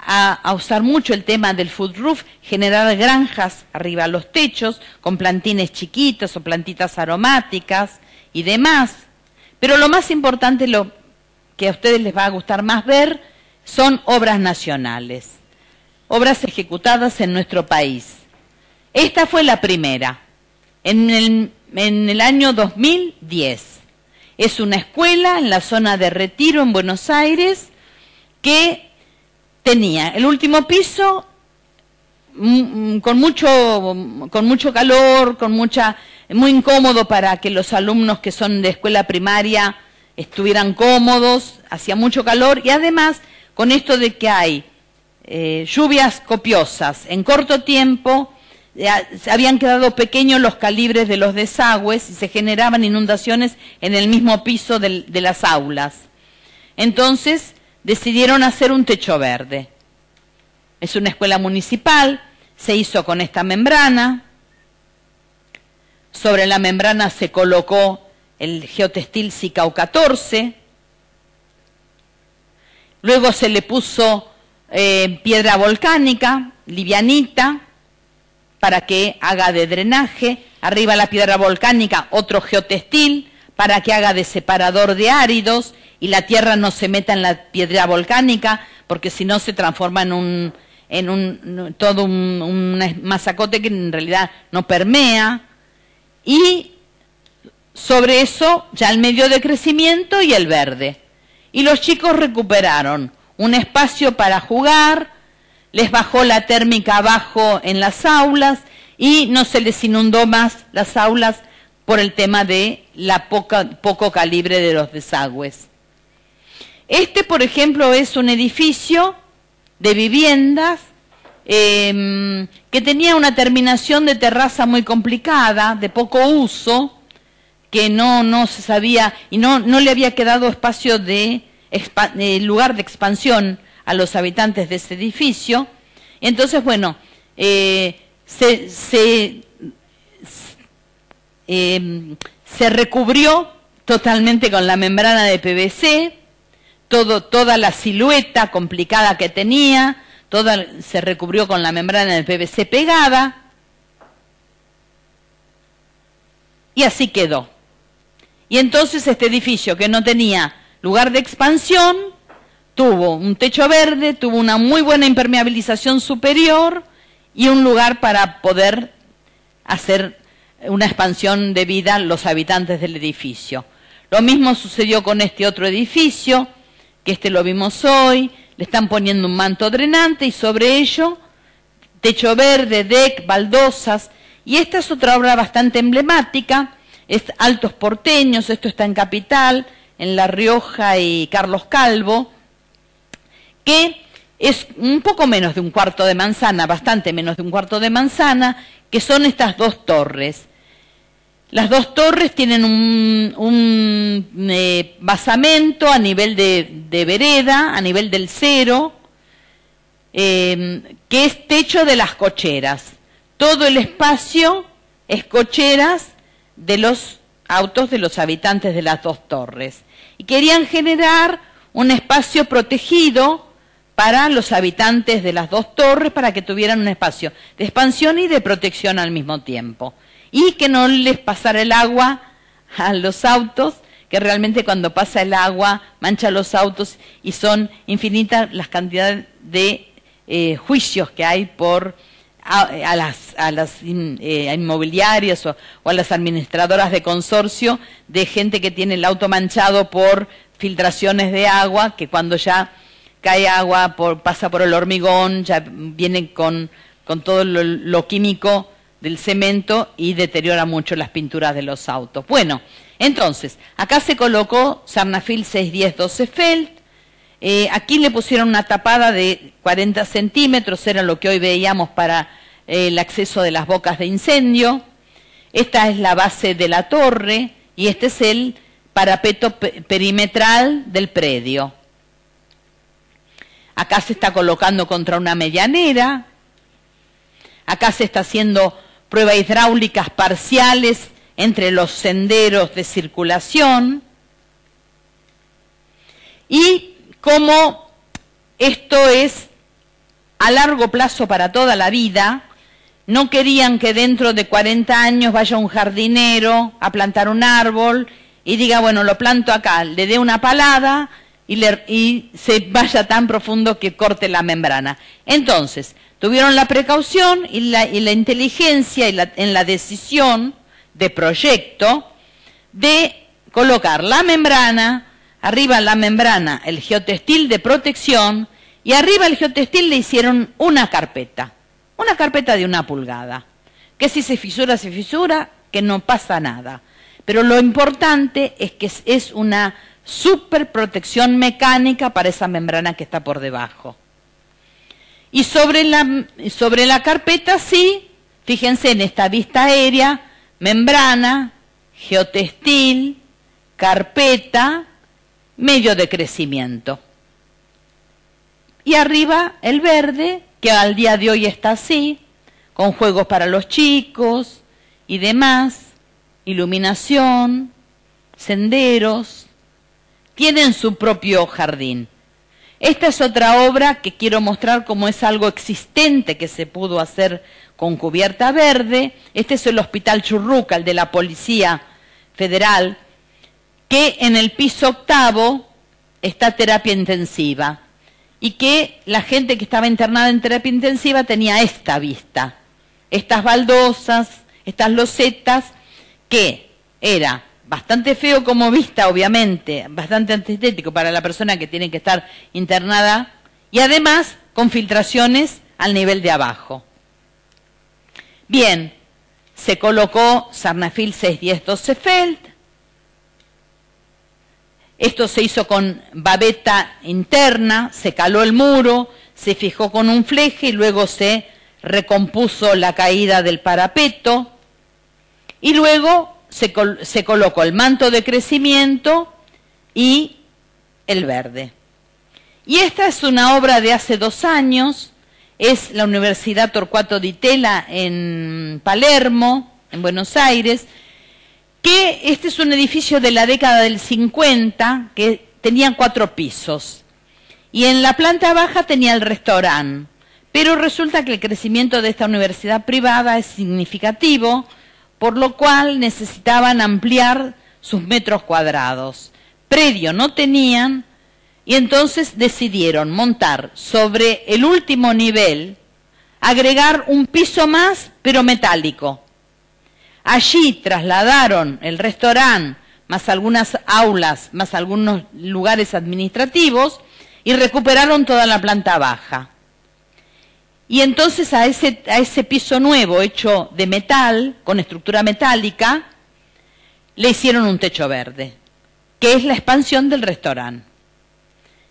a usar mucho, el tema del food roof, generar granjas arriba a los techos con plantines chiquitos o plantitas aromáticas y demás. Pero lo más importante, lo que a ustedes les va a gustar más ver, son obras nacionales, obras ejecutadas en nuestro país. Esta fue la primera, en el año 2010. Es una escuela en la zona de Retiro, en Buenos Aires, que tenía el último piso con mucho calor, muy incómodo para que los alumnos que son de escuela primaria estuvieran cómodos, hacía mucho calor, y además con esto de que hay lluvias copiosas en corto tiempo, habían quedado pequeños los calibres de los desagües y se generaban inundaciones en el mismo piso de las aulas. Entonces decidieron hacer un techo verde. Es una escuela municipal, se hizo con esta membrana. Sobre la membrana se colocó el geotextil Sicao 14. Luego se le puso piedra volcánica, livianita, para que haga de drenaje. Arriba la piedra volcánica, otro geotextil, para que haga de separador de áridos y la tierra no se meta en la piedra volcánica, porque si no se transforma en un masacote que en realidad no permea. Y sobre eso ya el medio de crecimiento y el verde. Y los chicos recuperaron un espacio para jugar, les bajó la térmica abajo en las aulas y no se les inundó más las aulas por el tema de la poco calibre de los desagües. Este, por ejemplo, es un edificio de viviendas que tenía una terminación de terraza muy complicada, de poco uso, que no se sabía y no le había quedado espacio de lugar de expansión a los habitantes de ese edificio. Entonces, bueno, se recubrió totalmente con la membrana de PVC, toda la silueta complicada que tenía, se recubrió con la membrana de PVC pegada, y así quedó. Y entonces este edificio, que no tenía lugar de expansión, tuvo un techo verde, tuvo una muy buena impermeabilización superior y un lugar para poder hacer una expansión de vida a los habitantes del edificio. Lo mismo sucedió con este otro edificio, que lo vimos hoy. Le están poniendo un manto drenante y sobre ello techo verde, deck, baldosas. Y esta es otra obra bastante emblemática, es Altos Porteños. Esto está en Capital, en La Rioja y Carlos Calvo, que es un poco menos de un cuarto de manzana, bastante menos de un cuarto de manzana, que son estas dos torres. Las dos torres tienen un basamento a nivel de vereda, a nivel del cero, que es techo de las cocheras. Todo el espacio es cocheras de los autos de los habitantes de las dos torres. Y querían generar un espacio protegido para los habitantes de las dos torres, para que tuvieran un espacio de expansión y de protección al mismo tiempo. Y que no les pasara el agua a los autos, que realmente cuando pasa el agua mancha los autos, y son infinitas las cantidades de juicios que hay por a las inmobiliarias o a las administradoras de consorcio, de gente que tiene el auto manchado por filtraciones de agua, que cuando ya cae agua, pasa por el hormigón, ya viene con todo lo químico del cemento y deteriora mucho las pinturas de los autos. Bueno, entonces, acá se colocó Sarnafil 610-12 Felt. Aquí le pusieron una tapada de 40 centímetros, era lo que hoy veíamos para el acceso de las bocas de incendio. Esta es la base de la torre y este es el parapeto perimetral del predio. Acá se está colocando contra una medianera. Acá se está haciendo pruebas hidráulicas parciales entre los senderos de circulación. Y como esto es a largo plazo para toda la vida, no querían que dentro de 40 años vaya un jardinero a plantar un árbol y diga, bueno, lo planto acá, le dé una palada y se vaya tan profundo que corte la membrana. Entonces, tuvieron la precaución y la inteligencia en la decisión de proyecto de colocar la membrana, arriba la membrana el geotextil de protección, y arriba el geotextil le hicieron una carpeta de 1 pulgada, que si se fisura, que no pasa nada. Pero lo importante es que es una super protección mecánica para esa membrana que está por debajo. Y sobre la carpeta, sí, fíjense en esta vista aérea, membrana, geotextil, carpeta, medio de crecimiento. Y arriba el verde, que al día de hoy está así, con juegos para los chicos y demás, iluminación, senderos, tienen su propio jardín. Esta es otra obra que quiero mostrar como es algo existente que se pudo hacer con cubierta verde. Este es el Hospital Churruca, el de la Policía Federal, que en el piso 8º está terapia intensiva y que la gente que estaba internada en terapia intensiva tenía esta vista, estas baldosas, estas losetas, que era bastante feo como vista, obviamente, bastante antiestético para la persona que tiene que estar internada, y además con filtraciones al nivel de abajo. Bien, se colocó Sarnafil 610-12 Felt. Esto se hizo con babeta interna, se caló el muro, se fijó con un fleje y luego se recompuso la caída del parapeto, y luego se colocó el manto de crecimiento y el verde. Y esta es una obra de hace 2 años, es la Universidad Torcuato Di Tella en Palermo, en Buenos Aires, que este es un edificio de la década del 50 que tenía 4 pisos. Y en la planta baja tenía el restaurante. Pero resulta que el crecimiento de esta universidad privada es significativo, por lo cual necesitaban ampliar sus metros cuadrados. Predio no tenían, y entonces decidieron montar sobre el último nivel, agregar un piso más, pero metálico. Allí trasladaron el restaurante, más algunas aulas, más algunos lugares administrativos, y recuperaron toda la planta baja. Y entonces a ese piso nuevo, hecho de metal, con estructura metálica, le hicieron un techo verde, que es la expansión del restaurante.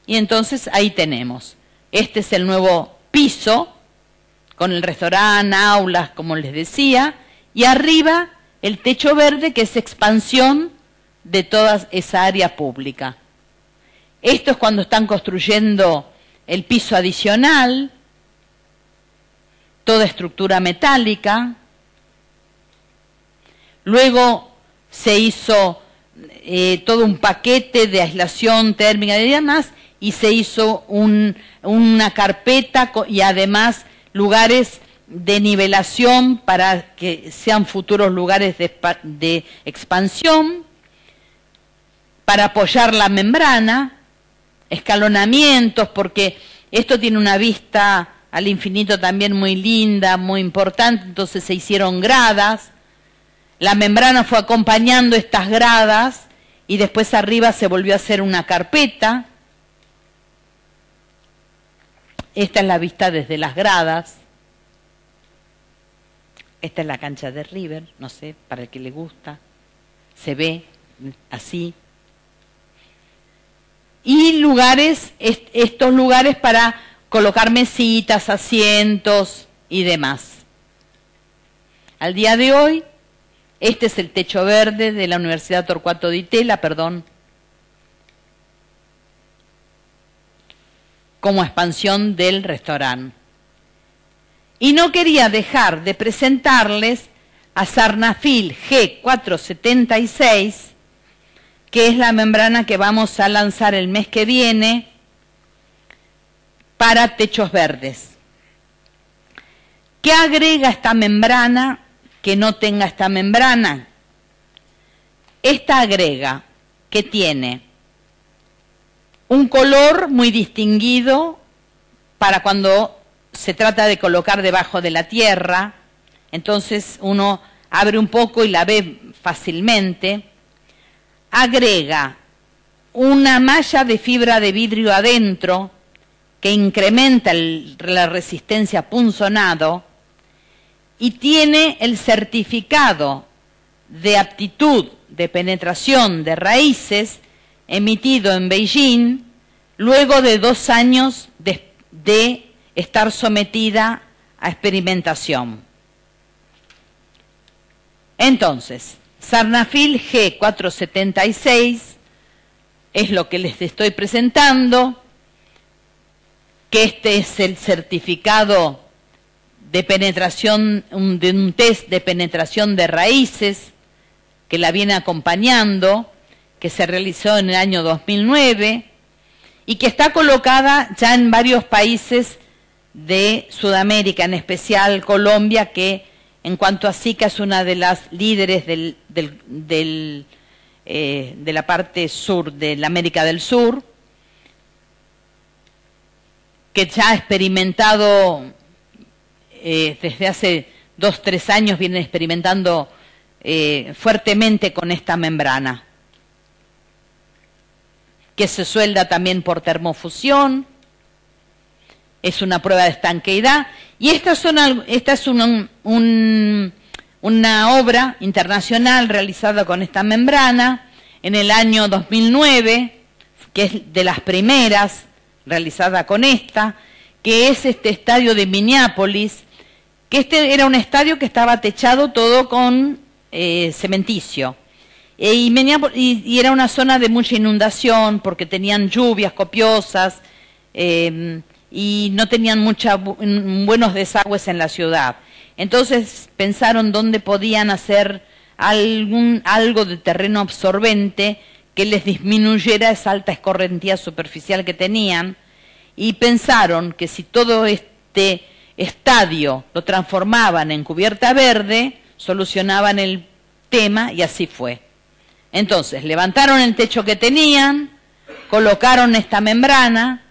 Y entonces ahí tenemos, este es el nuevo piso, con el restaurante, aulas, como les decía, y arriba el techo verde, que es expansión de toda esa área pública. Esto es cuando están construyendo el piso adicional, toda estructura metálica. Luego se hizo todo un paquete de aislación térmica y demás, y se hizo una carpeta y además lugares de nivelación para que sean futuros lugares de expansión, para apoyar la membrana, escalonamientos, porque esto tiene una vista al infinito también muy linda, muy importante, entonces se hicieron gradas, la membrana fue acompañando estas gradas y después arriba se volvió a hacer una carpeta. Esta es la vista desde las gradas. Esta es la cancha de River, no sé, para el que le gusta, se ve así. Y lugares, estos lugares para colocar mesitas, asientos y demás. Al día de hoy, este es el techo verde de la Universidad Torcuato Di Tella, como expansión del restaurante. Y no quería dejar de presentarles a Sarnafil G476, que es la membrana que vamos a lanzar el mes que viene para techos verdes. ¿Qué agrega esta membrana que no tenga esta membrana? Esta agrega que tiene un color muy distinguido para cuando se trata de colocar debajo de la tierra, entonces uno abre un poco y la ve fácilmente. Agrega una malla de fibra de vidrio adentro que incrementa la resistencia a punzonado y tiene el certificado de aptitud de penetración de raíces emitido en Beijing luego de 2 años de estar sometida a experimentación. Entonces, Sarnafil G476 es lo que les estoy presentando, que este es el certificado de penetración, de un test de penetración de raíces que la viene acompañando, que se realizó en el año 2009 y que está colocada ya en varios países de Sudamérica, en especial Colombia, que en cuanto a Zika es una de las líderes de la parte sur de la América del Sur, que ya ha experimentado desde hace 2-3 años, viene experimentando fuertemente con esta membrana, que se suelda también por termofusión. Es una prueba de estanqueidad. Y esta es una obra internacional realizada con esta membrana en el año 2009, que es de las primeras realizada con esta, que es este estadio de Minneapolis, que este era un estadio que estaba techado todo con cementicio. Y era una zona de mucha inundación porque tenían lluvias copiosas y no tenían buenos desagües en la ciudad. Entonces pensaron dónde podían hacer algo de terreno absorbente que les disminuyera esa alta escorrentía superficial que tenían, y pensaron que si todo este estadio lo transformaban en cubierta verde, solucionaban el tema, y así fue. Entonces levantaron el techo que tenían, colocaron esta membrana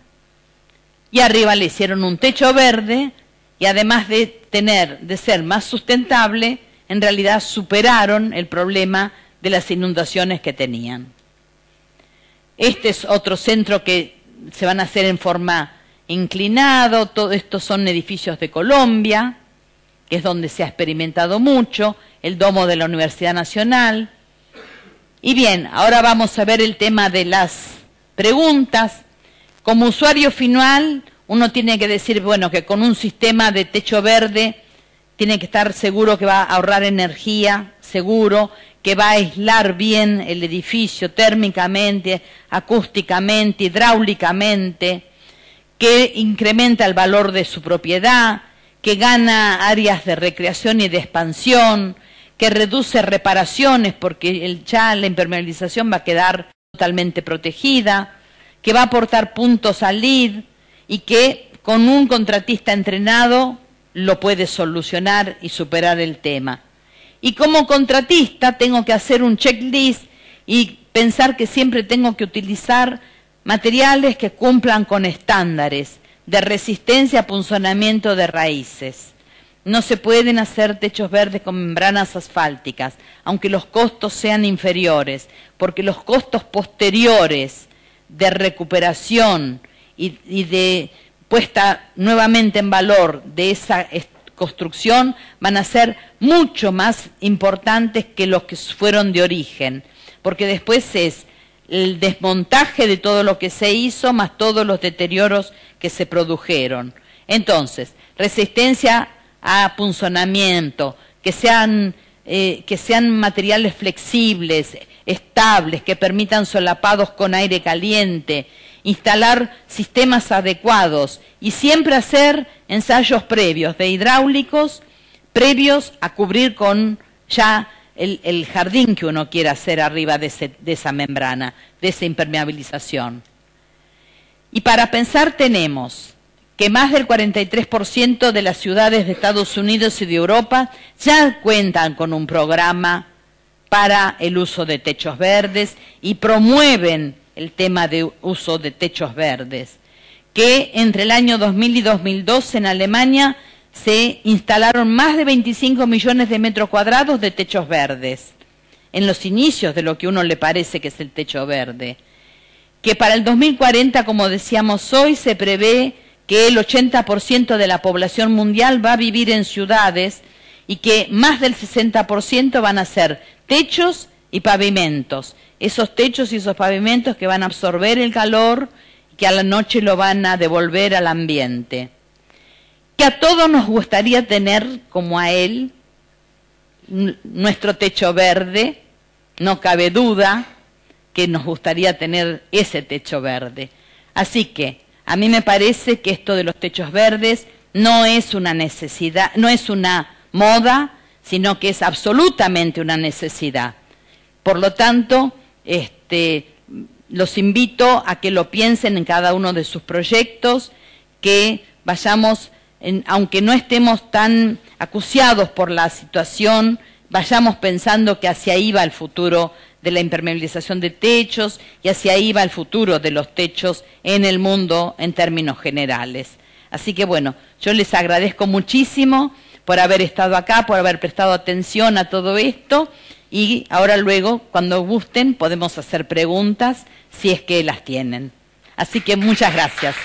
y arriba le hicieron un techo verde, y además de ser más sustentable, en realidad superaron el problema de las inundaciones que tenían. Este es otro centro que se van a hacer en forma inclinado. Todo esto son edificios de Colombia, que es donde se ha experimentado mucho, el domo de la Universidad Nacional. Y bien, ahora vamos a ver el tema de las preguntas. Como usuario final, uno tiene que decir, bueno, que con un sistema de techo verde tiene que estar seguro que va a ahorrar energía, seguro que va a aislar bien el edificio térmicamente, acústicamente, hidráulicamente, que incrementa el valor de su propiedad, que gana áreas de recreación y de expansión, que reduce reparaciones porque ya la impermeabilización va a quedar totalmente protegida, que va a aportar puntos al LEED y que con un contratista entrenado lo puede solucionar y superar el tema. Y como contratista tengo que hacer un checklist y pensar que siempre tengo que utilizar materiales que cumplan con estándares de resistencia a punzonamiento de raíces. No se pueden hacer techos verdes con membranas asfálticas, aunque los costos sean inferiores, porque los costos posteriores de recuperación y de puesta nuevamente en valor de esa construcción van a ser mucho más importantes que los que fueron de origen, porque después es el desmontaje de todo lo que se hizo más todos los deterioros que se produjeron. Entonces, resistencia a punzonamiento, que sean materiales flexibles, estables, que permitan solapados con aire caliente, instalar sistemas adecuados y siempre hacer ensayos previos de hidráulicos, previos a cubrir con ya el jardín que uno quiera hacer arriba de esa membrana, de esa impermeabilización. Y para pensar tenemos que más del 43% de las ciudades de Estados Unidos y de Europa ya cuentan con un programa para el uso de techos verdes y promueven el tema de uso de techos verdes, que entre el año 2000 y 2012 en Alemania se instalaron más de 25 millones de metros cuadrados de techos verdes, en los inicios de lo que uno le parece que es el techo verde, que para el 2040, como decíamos hoy, se prevé que el 80% de la población mundial va a vivir en ciudades y que más del 60% van a ser techos y pavimentos. Esos techos y esos pavimentos que van a absorber el calor y que a la noche lo van a devolver al ambiente. Que a todos nos gustaría tener, como a él, nuestro techo verde, no cabe duda que nos gustaría tener ese techo verde. Así que a mí me parece que esto de los techos verdes no es una necesidad, no es una moda, sino que es absolutamente una necesidad. Por lo tanto, los invito a que lo piensen en cada uno de sus proyectos, que vayamos, aunque no estemos tan acuciados por la situación, vayamos pensando que hacia ahí va el futuro de la impermeabilización de techos y hacia ahí va el futuro de los techos en el mundo en términos generales. Así que bueno, yo les agradezco muchísimo por haber estado acá, por haber prestado atención a todo esto, y ahora luego, cuando gusten, podemos hacer preguntas si es que las tienen. Así que muchas gracias.